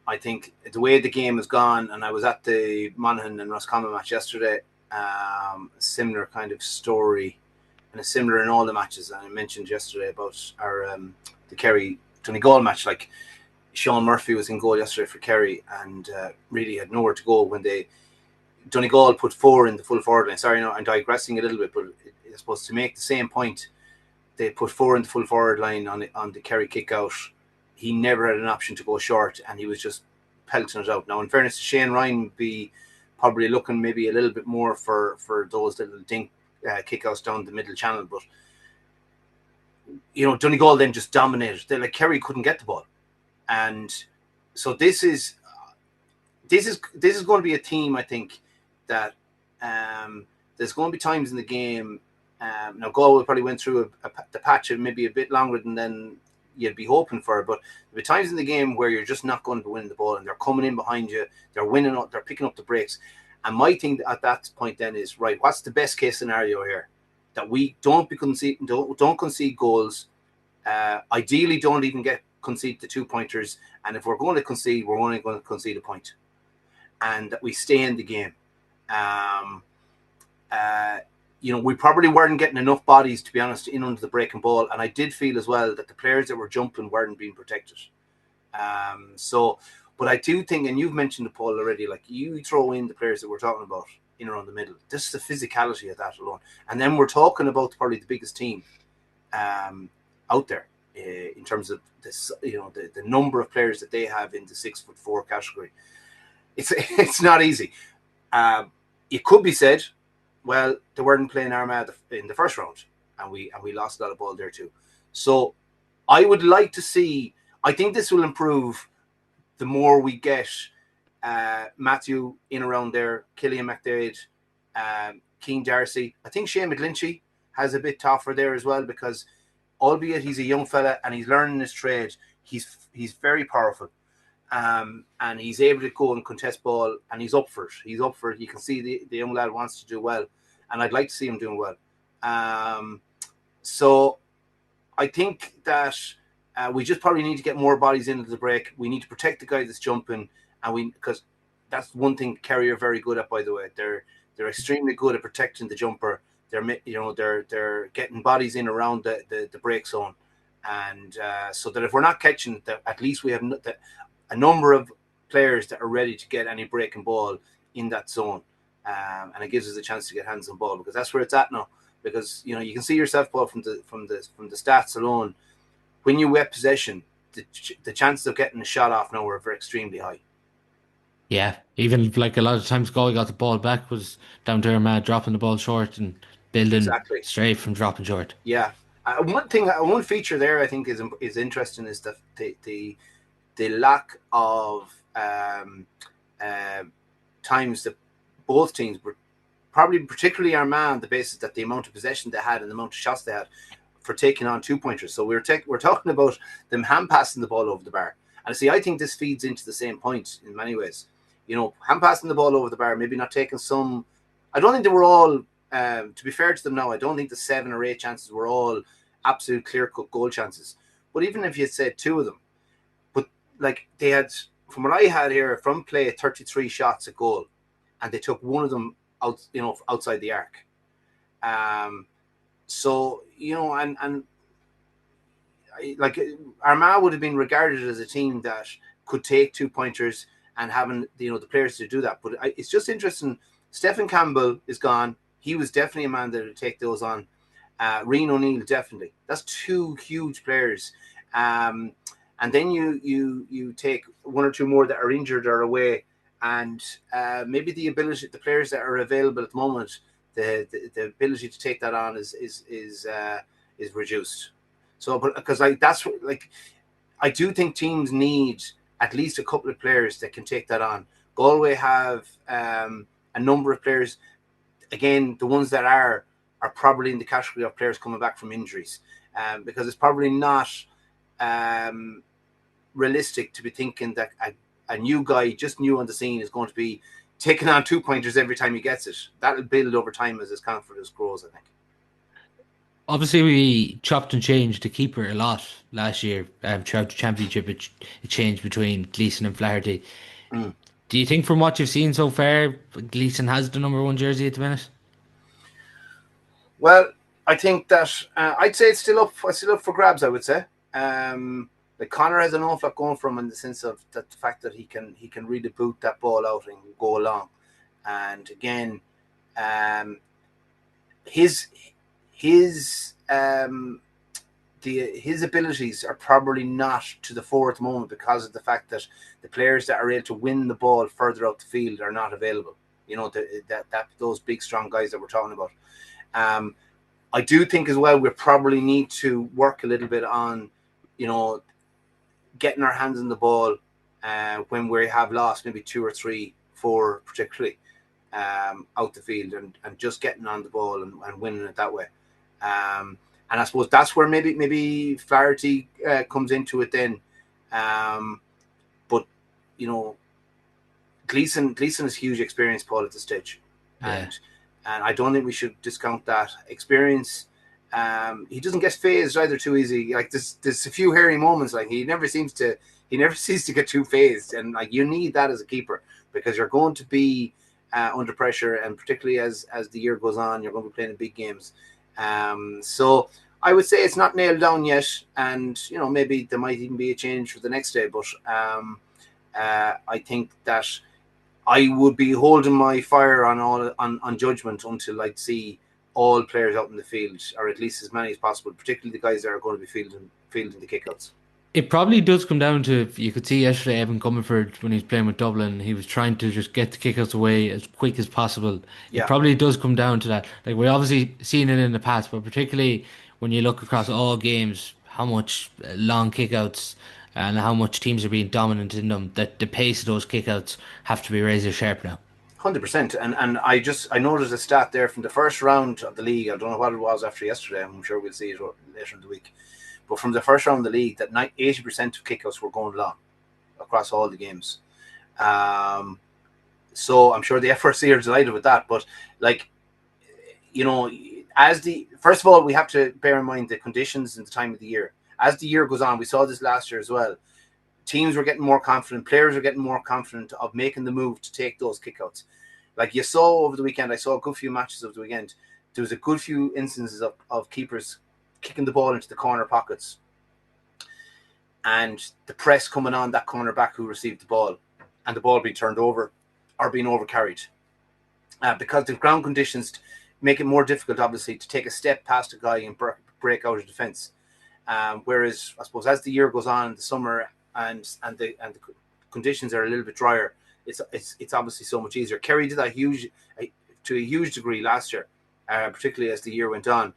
I think the way the game has gone. And I was at the Monaghan and Roscommon match yesterday. Similar kind of story, and it's similar in all the matches. And I mentioned yesterday about our the Kerry Donegal match. Like Sean Murphy was in goal yesterday for Kerry, and really had nowhere to go when Donegal put 4 in the full forward line. Sorry, no, I'm digressing a little bit, but it's supposed to make the same point. They put 4 in the full forward line on the Kerry kick out. He never had an option to go short, and he was just pelting it out. Now, in fairness to Shane Ryan, would be probably looking maybe a little bit more for those little dink kickouts down the middle channel. But Donegal then just dominated. They Kerry couldn't get the ball, and so this is going to be a team. I think that there's going to be times in the game. Now, Galway probably went through the patch of maybe a bit longer than you'd be hoping for, but there'll be times in the game where you're just not going to be winning the ball, and they're coming in behind you, they're winning up, they're picking up the breaks. And my thing at that point then is, right, what's the best case scenario here? That we don't concede goals. Ideally, don't even concede the 2-pointers. And if we're going to concede, we're only going to concede a point, and that we stay in the game. We probably weren't getting enough bodies, to be honest, in under the breaking ball. And I did feel as well that the players that were jumping weren't being protected. But I do think, and you've mentioned the Paul already, like you throw in the players that we're talking about in around the middle, just the physicality of that alone. And then we're talking about probably the biggest team out there in terms of this, the number of players that they have in the 6'4" category. It's not easy. It could be said, well, they weren't playing Armagh in the first round, and we lost a lot of ball there too. So I would like to see. I think this will improve the more we get Matthew in around there, Killian McDade, Keane Darcy. I think Shane McGlinchey has a bit tougher there as well, because albeit he's a young fella and he's learning his trade, he's very powerful. And he's able to go and contest ball, and he's up for it. You can see the young lad wants to do well, and I'd like to see him doing well. So I think that we just probably need to get more bodies into the break. We need to protect the guy that's jumping, because that's one thing Kerry are very good at, by the way. They're extremely good at protecting the jumper. They're getting bodies in around the break zone, and so that if we're not catching that, at least we have a number of players that are ready to get any breaking ball in that zone, and it gives us a chance to get hands on ball, because that's where it's at now. Because you can see yourself, Paul, from the stats alone, when you get possession, the chances of getting a shot off now are extremely high. Yeah, even like a lot of times, Galway got the ball back was down to Armagh dropping the ball short and building straight from dropping short. Yeah, one feature there I think is interesting is the lack of times that both teams were probably, particularly Armagh, on the basis that the amount of possession they had and the amount of shots they had for taking on 2-pointers. So we're talking about them hand passing the ball over the bar. And see, I think this feeds into the same point in many ways. Hand passing the ball over the bar, maybe not taking some. I don't think they were all. To be fair to them now, I don't think the 7 or 8 chances were all absolute clear-cut goal chances. But even if you said 2 of them, like they had, from what I had here, from play 33 shots at goal, and they took 1 of them out, outside the arc. So and like Armagh would have been regarded as a team that could take 2-pointers and having the players to do that. But it's just interesting. Stephen Campbell is gone. He was definitely a man that would take those on. Rian O'Neill, definitely. That's 2 huge players. And then you take 1 or 2 more that are injured or away. and maybe the players that are available at the moment, the ability to take that on is reduced. So, but because that's I do think teams need at least a couple of players that can take that on. Galway have a number of players. Again, the ones that are probably in the category of players coming back from injuries, because it's probably not realistic to be thinking that a new guy just new on the scene is going to be taking on 2-pointers every time he gets it. That'll build over time as his confidence grows, I think. Obviously, we chopped and changed the keeper a lot last year. Throughout the championship, it changed between Gleeson and Flaherty. Mm. Do you think, from what you've seen so far, Gleeson has the number one jersey at the minute? Well, I think that I'd say it's still up for grabs. I would say. Like Connor has an awful lot going for him in the sense of that the fact that he can really boot that ball out and go along, and again, his his his abilities are probably not to the fore at the moment because of the fact that the players that are able to win the ball further out the field are not available. You know, that those big strong guys that we're talking about. I do think as well we probably need to work a little bit on, you know, getting our hands on the ball when we have lost maybe 2 or 3, 4 particularly out the field and just getting on the ball and winning it that way. And I suppose that's where maybe Flaherty comes into it then. But, you know, Gleeson is huge experience, Paul, at this stage. Yeah. And I don't think we should discount that experience. He doesn't get phased either too easy. Like there's a few hairy moments. Like he never seems to get too phased. And like you need that as a keeper because you're going to be under pressure, and particularly as the year goes on, you're going to be playing in big games. So I would say it's not nailed down yet, and you know maybe there might even be a change for the next day. But I think that I would be holding my fire on judgment until I'd see all players out in the field, or at least as many as possible, particularly the guys that are going to be fielding the kickouts. It probably does come down to, you could see yesterday Evan Comerford when he was playing with Dublin, he was trying to just get the kickouts away as quick as possible. It Yeah, probably does come down to that. Like we obviously seen it in the past, but particularly when you look across all games, how much long kickouts and how much teams are being dominant in them, that the pace of those kickouts have to be razor sharp now. 100%. And I noticed a stat there from the first round of the league. I don't know what it was after yesterday. I'm sure we'll see it later in the week. But from the first round of the league, that 80% of kickouts were going long across all the games. So I'm sure the FRC are delighted with that. But like, you know, first of all, we have to bear in mind the conditions and the time of the year. As the year goes on, we saw this last year as well. Teams were getting more confident. Players were getting more confident of making the move to take those kickouts. Like you saw over the weekend, I saw a good few matches over the weekend. There was a good few instances of keepers kicking the ball into the corner pockets and the press coming on that corner back who received the ball and the ball being turned over or being overcarried. Because the ground conditions make it more difficult, obviously, to take a step past a guy and break out of defence. Whereas, I suppose, as the year goes on in the summer and the conditions are a little bit drier, it's obviously so much easier. Kerry did that to a huge degree last year, particularly as the year went on,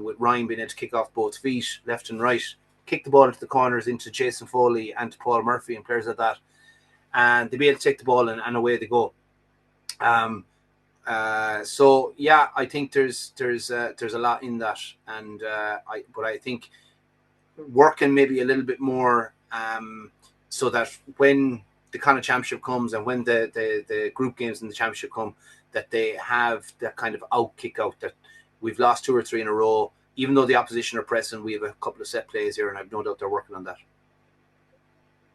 with Ryan being able to kick off both feet, left and right, kick the ball into the corners into Jason Foley and to Paul Murphy and players like that, and they'd be able to take the ball and away they go. So yeah, I think there's a lot in that, and but I think working maybe a little bit more so that when the kind of championship comes and when the group games in the championship come, that they have that kind of out kick out, that we've lost 2 or 3 in a row, even though the opposition are pressing, we have a couple of set plays here, and I've no doubt they're working on that.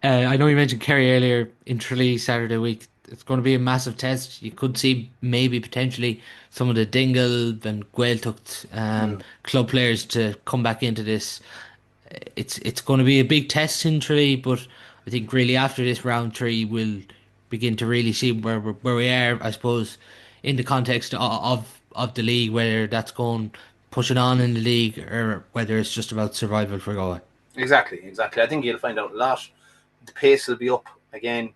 I know you mentioned Kerry earlier in Tralee Saturday week. It's going to be a massive test. You could see maybe potentially some of the Dingle and Gaeltacht club players to come back into this. It's going to be a big test in Tralee, but I think really after this round 3 we'll begin to really see where we are, I suppose, in the context of the league, whether that's going pushing on in the league or whether it's just about survival for Galway. Exactly. I think you'll find out a lot. The pace will be up again.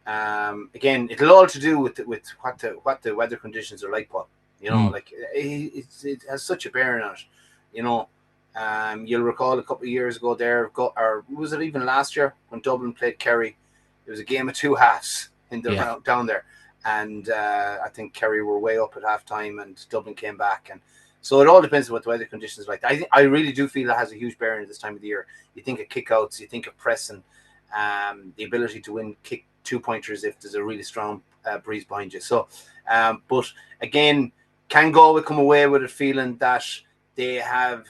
Again, it'll all to do with what the weather conditions are like, Paul. Like it has such a bearing on it. You'll recall a couple of years ago or was it even last year when Dublin played Kerry? It was a game of two halves in the round down there, and I think Kerry were way up at halftime, and Dublin came back, and so it all depends on what the weather conditions are like. I really do feel it has a huge bearing at this time of the year. You think of kickouts, you think of pressing, the ability to win kick 2-pointers if there's a really strong breeze behind you. So, but again, can Galway come away with a feeling that they have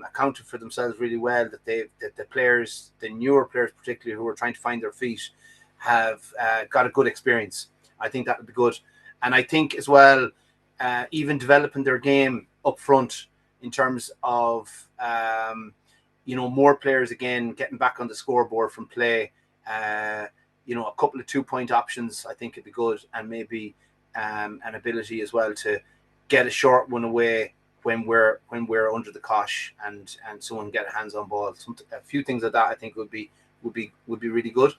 accounted for themselves really well, that the players, the newer players particularly, who are trying to find their feet, have got a good experience? I think that would be good. And I think as well, even developing their game up front in terms of, more players again getting back on the scoreboard from play, a couple of 2-point options, I think it'd be good. And maybe an ability as well to get a short one away when we're under the cosh, and someone get a hands on ball. A few things like that I think would be really good.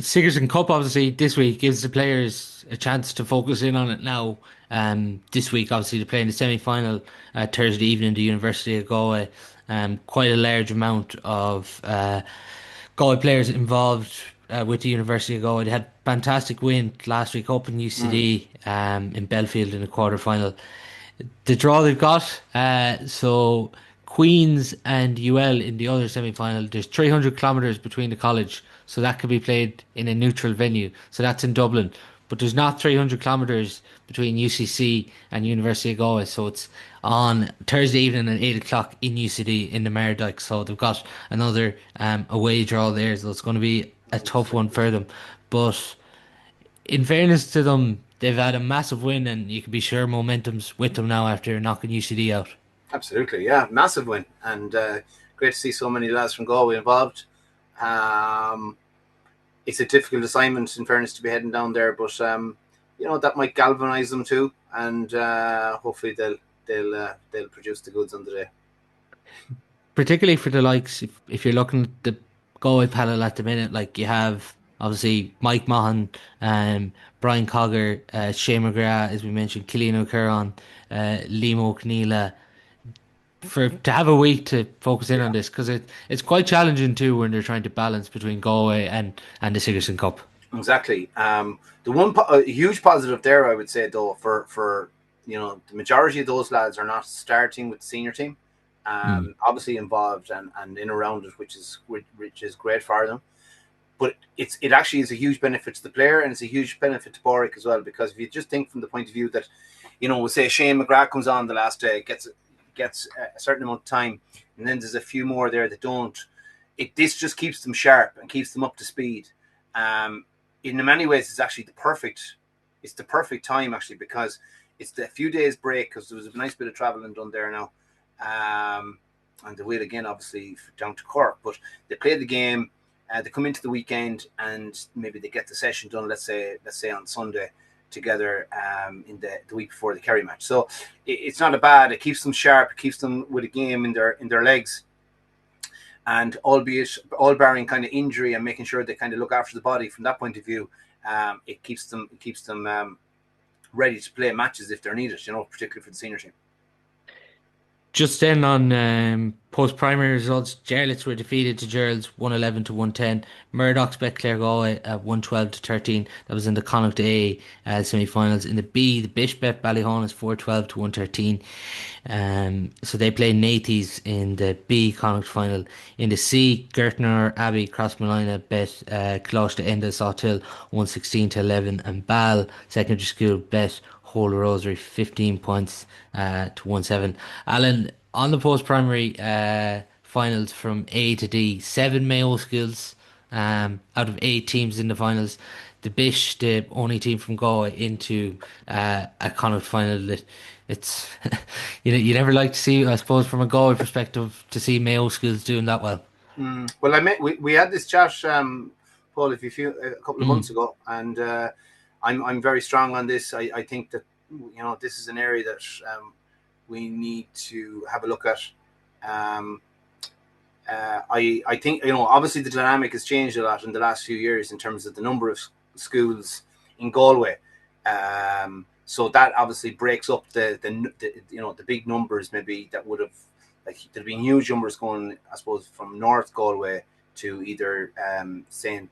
Sigerson Cup obviously this week gives the players a chance to focus in on it now. This week obviously they're playing the semi-final Thursday evening, the University of Galway. Quite a large amount of Galway players involved with the University of Galway. They had fantastic win last week up in UCD in Belfield in the quarter-final. The draw they've got, so Queens and UL in the other semi-final. There's 300 kilometres between the college, so that could be played in a neutral venue. So that's in Dublin. But there's not 300 kilometres between UCC and University of Galway, so it's on Thursday evening at 8 o'clock in UCD in the Mardyke. So they've got another away draw there, so it's going to be a tough one for them. But in fairness to them, they've had a massive win, and you can be sure momentum's with them now after knocking UCD out. Absolutely, yeah, massive win, and great to see so many lads from Galway involved. It's a difficult assignment, in fairness, to be heading down there, but that might galvanise them too, and hopefully they'll produce the goods on the day. Particularly for the likes, if you're looking at the Galway panel at the minute, like you have obviously Mike Mahan, Brian Cogger, Shane McGrath, as we mentioned, Cillian O'Curran, Liam O'Keneela, to have a week to focus in on this, because it's quite challenging too when they're trying to balance between Galway and the Sigerson Cup. Exactly. A huge positive there, I would say, though, for the majority of those lads are not starting with the senior team. Obviously involved and in around it, which is great for them. But it actually is a huge benefit to the player, and it's a huge benefit to Padraig as well, because if you just think from the point of view that, we'll say Shane McGrath comes on the last day, gets a certain amount of time, and then there's a few more there that don't. This just keeps them sharp and keeps them up to speed. In many ways, it's actually the perfect time, actually, because it's the few days break, because there was a nice bit of travelling done there now. And they will again, obviously, down to Cork, but they play the game. They come into the weekend, and maybe they get the session done. Let's say on Sunday together in the week before the Kerry match. So it's not a bad. It keeps them sharp. It keeps them with a game in their legs. And all barring kind of injury and making sure they kind of look after the body from that point of view, it keeps them ready to play matches if they're needed. Particularly for the senior team. Just then on post-primary results, Jarlath's were defeated to Gerald's 111-110. Murdoch's bet Clare Galway at 112-13. That was in the Connacht A semi-finals. In the B, the Bish bet Ballyhonus 412-113. So they play Nathies in the B Connacht final. In the C, Gertner Abbey Crossmolina bet Closh Enda Sawtill 116-11. And Ball Secondary School bet Whole Rosary 15 points to 1-7. Alan, on the post-primary finals from A to D, 7 Mayo schools out of 8 teams in the finals. The Bish, the only team from Galway, into a Connacht final. It's you never like to see, I suppose, from a Galway perspective, to see Mayo schools doing that well. Well, we had this chat, Paul, if you feel a couple of months ago, and I'm very strong on this. I think that this is an area that we need to have a look at. I think, obviously the dynamic has changed a lot in the last few years in terms of the number of schools in Galway. So that obviously breaks up the big numbers maybe that would have, like, there'd been huge numbers going, I suppose, from North Galway to either St.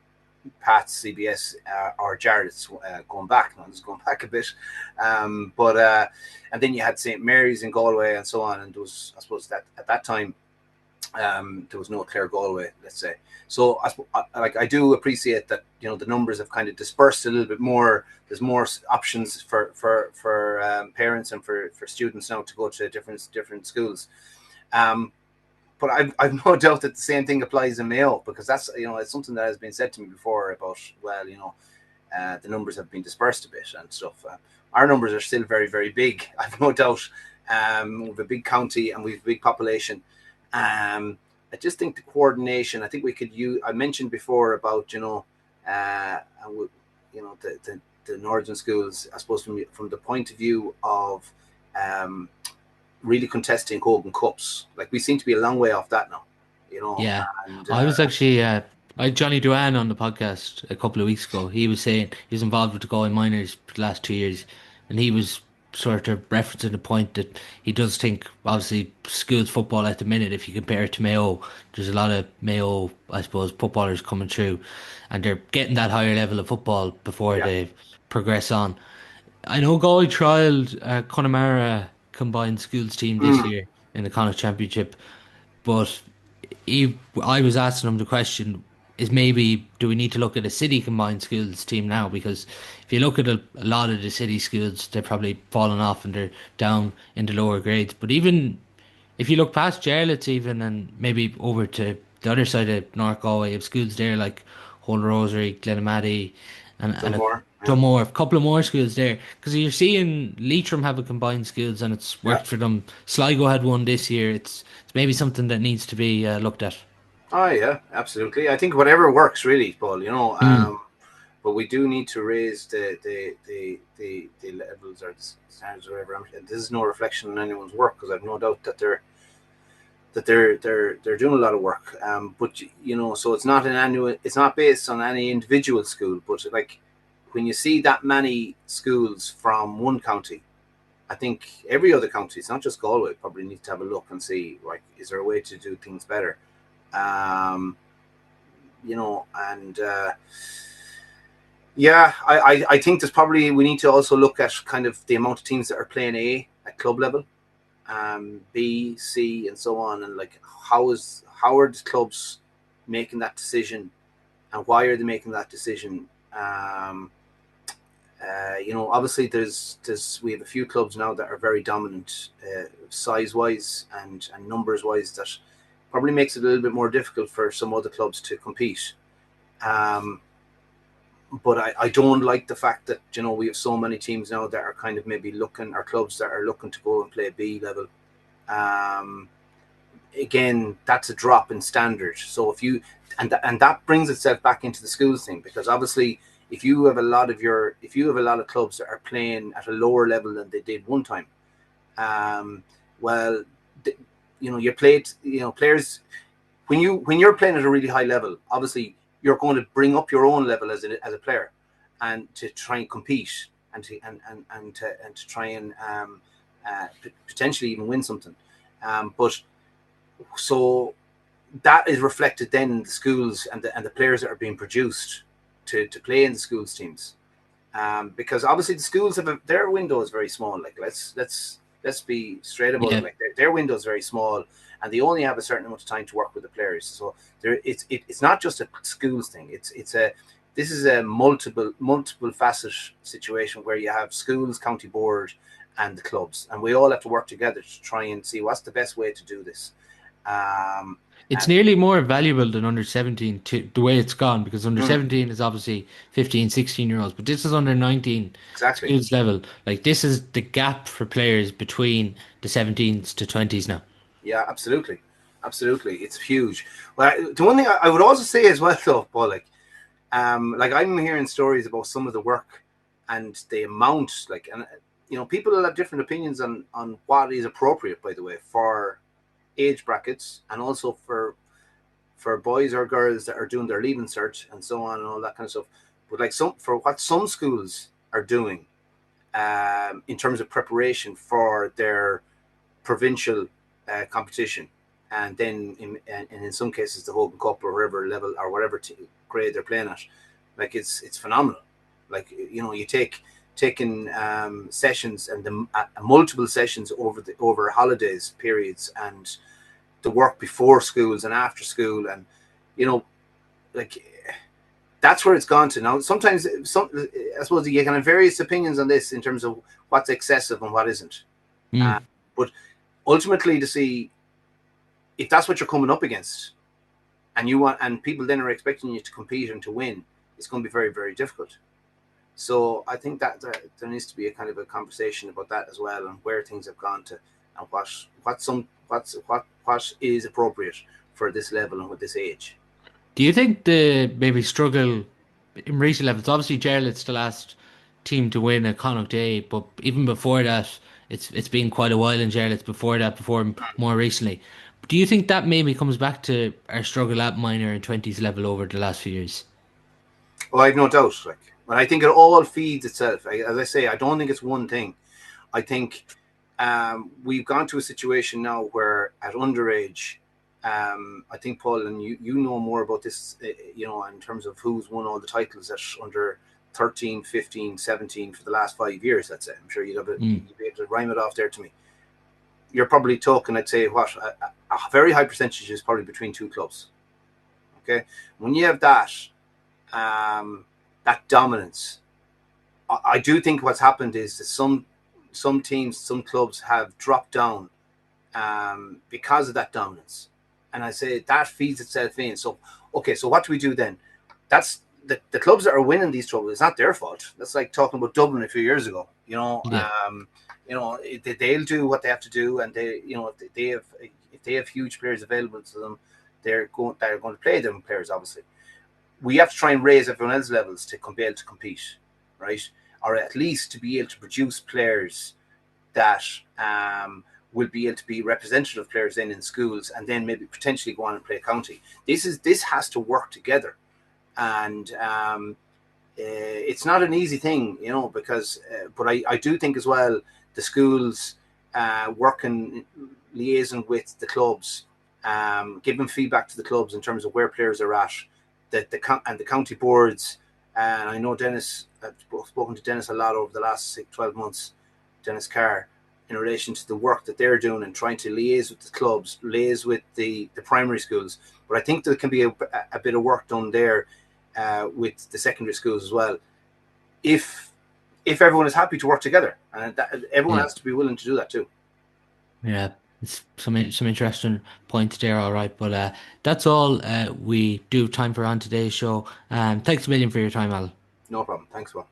Pat's, CBS, or Jarlath's, going back. No, just going back a bit. And then you had St. Mary's in Galway and so on. And there was, I suppose, that at that time, there was no Clare Galway, let's say. So I do appreciate that, the numbers have kind of dispersed a little bit more. There's more options for parents and for students now to go to different schools. But I've no doubt that the same thing applies in Mayo, because that's, it's something that has been said to me before about, the numbers have been dispersed a bit and stuff. Our numbers are still very, very big. I've no doubt. We've a big county and we've a big population. I just think the coordination, I think we could use, I mentioned before about, the northern schools, I suppose from the point of view of really contesting Hogan Cups. Like, we seem to be a long way off that now, Yeah, And I was actually I had Johnny Duane on the podcast a couple of weeks ago. He was saying he was involved with the Galway minors for the last 2 years, and he was sort of referencing the point that he does think, obviously, schools football at the minute, if you compare it to Mayo, there's a lot of Mayo, I suppose, footballers coming through, and they're getting that higher level of football before yeah. they progress on. I know Galway trialled Connemara combined schools team this Mm, year in the Connacht Championship, but I was asking him the question, is maybe do we need to look at a city combined schools team now? Because if you look at a lot of the city schools, they're probably falling off and they're down in the lower grades. But even if you look past Jarlath even, and maybe over to the other side of North Galway, of schools there like Holy Rosary, Glenamaddy, and a Dunmore. Yeah. Drumore, a couple of more schools there. Because you're seeing Leitrim have a combined schools and it's Yeah. worked for them. Sligo had one this year. It's maybe something that needs to be looked at. Oh yeah, absolutely. I think whatever works really, Paul. Mm. But we do need to raise the levels or the standards or whatever. This is no reflection on anyone's work, because I've no doubt that they're doing a lot of work. But so it's not based on any individual school, but like when you see that many schools from one county, I think every other county, it's not just Galway, probably need to have a look and see, like, is there a way to do things better? Um, and yeah, I think there's probably, we need to also look at kind of the amount of teams that are playing A at club level, B, C, and so on, and like how are the clubs making that decision, and why are they making that decision? Obviously we have a few clubs now that are very dominant, size wise and numbers wise, that probably makes it a little bit more difficult for some other clubs to compete. But I don't like the fact that we have so many teams now that are kind of maybe looking, or clubs that are looking to go and play B level. Again, that's a drop in standard. So if you and that brings itself back into the schools thing, because obviously if you have a lot of clubs that are playing at a lower level than they did one time, well, you played, players, when you're playing at a really high level, obviously you're going to bring up your own level as a player, and to try and compete, and to try and potentially even win something. But so that is reflected then in the schools and the players that are being produced to play in the schools teams, because obviously the schools have their window is very small. Like, let's be straight about it. Yeah, Like, their window is very small, and they only have a certain amount of time to work with the players. So it's not just a schools thing. This is a multiple facet situation where you have schools, county board, and the clubs, and we all have to work together to try and see what's the best way to do this. it's And nearly more valuable than under 17 to the way it's gone, because under mm, 17 is obviously 15, 16-year-olds, but this is under 19 exactly. schools level. Like, this is the gap for players between the 17s to 20s now. Yeah, absolutely, absolutely. It's huge. Well, the one thing I would also say as well, though, Paul, like I'm hearing stories about some of the work and the amount, like, and people will have different opinions on what is appropriate, by the way, for age brackets, and also for for boys or girls that are doing their leaving cert and so on and all that kind of stuff. But like for what some schools are doing in terms of preparation for their provincial competition, and then in some cases the Hogan Cup or whatever level or whatever grade they're playing at, like it's phenomenal. Like you taking sessions and the multiple sessions over holidays periods, and the work before schools and after school, and like that's where it's gone to now. Sometimes I suppose you can have various opinions on this in terms of what's excessive and what isn't. Mm. But ultimately, to see if that's what you're coming up against, and people then are expecting you to compete and to win, it's going to be very, very difficult. So I think that there needs to be a kind of a conversation about that as well, and where things have gone to, and what is appropriate for this level and with this age. Do you think the maybe struggle in recent levels? Obviously, Gerald's the last team to win a Connacht Day, but even before that, it's been quite a while in Gerald's before that, before more recently. Do you think that maybe comes back to our struggle at minor and twenties level over the last few years? Well, I've no doubt. But I think it all feeds itself. As I say, I don't think it's one thing. I think we've gone to a situation now where at underage, I think Paul, and you know more about this, in terms of who's won all the titles at under 13, 15, 17 for the last 5 years. Let's say, I'm sure you'd be able to rhyme it off there to me. You're probably talking, I'd say, what a very high percentage is probably between two clubs. Okay, when you have that dominance, I do think what's happened is that some teams, some clubs have dropped down because of that dominance, and I say that feeds itself in. So okay, so what do we do then? That's the clubs that are winning these troubles. It's not their fault. That's like talking about Dublin a few years ago. Yeah. They'll do what they have to do, and if they have huge players available to them, they're going to play them players. Obviously, we have to try and raise everyone else's levels to be able to compete, right? Or at least to be able to produce players that will be able to be representative players in schools, and then maybe potentially go on and play county. This has to work together, and it's not an easy thing, because but I do think as well the schools working liaison with the clubs, giving feedback to the clubs in terms of where players are at, and the county boards. And I know Dennis, I've spoken to Dennis a lot over the last 12 months, Dennis Carr, in relation to the work that they're doing and trying to liaise with the clubs, liaise with the primary schools. But I think there can be a bit of work done there with the secondary schools as well, if everyone is happy to work together, and everyone Yeah. has to be willing to do that too. Yeah, it's some interesting points there, all right. But that's all we do have time for on today's show. Thanks a million for your time, Al. No problem. Thanks, Will.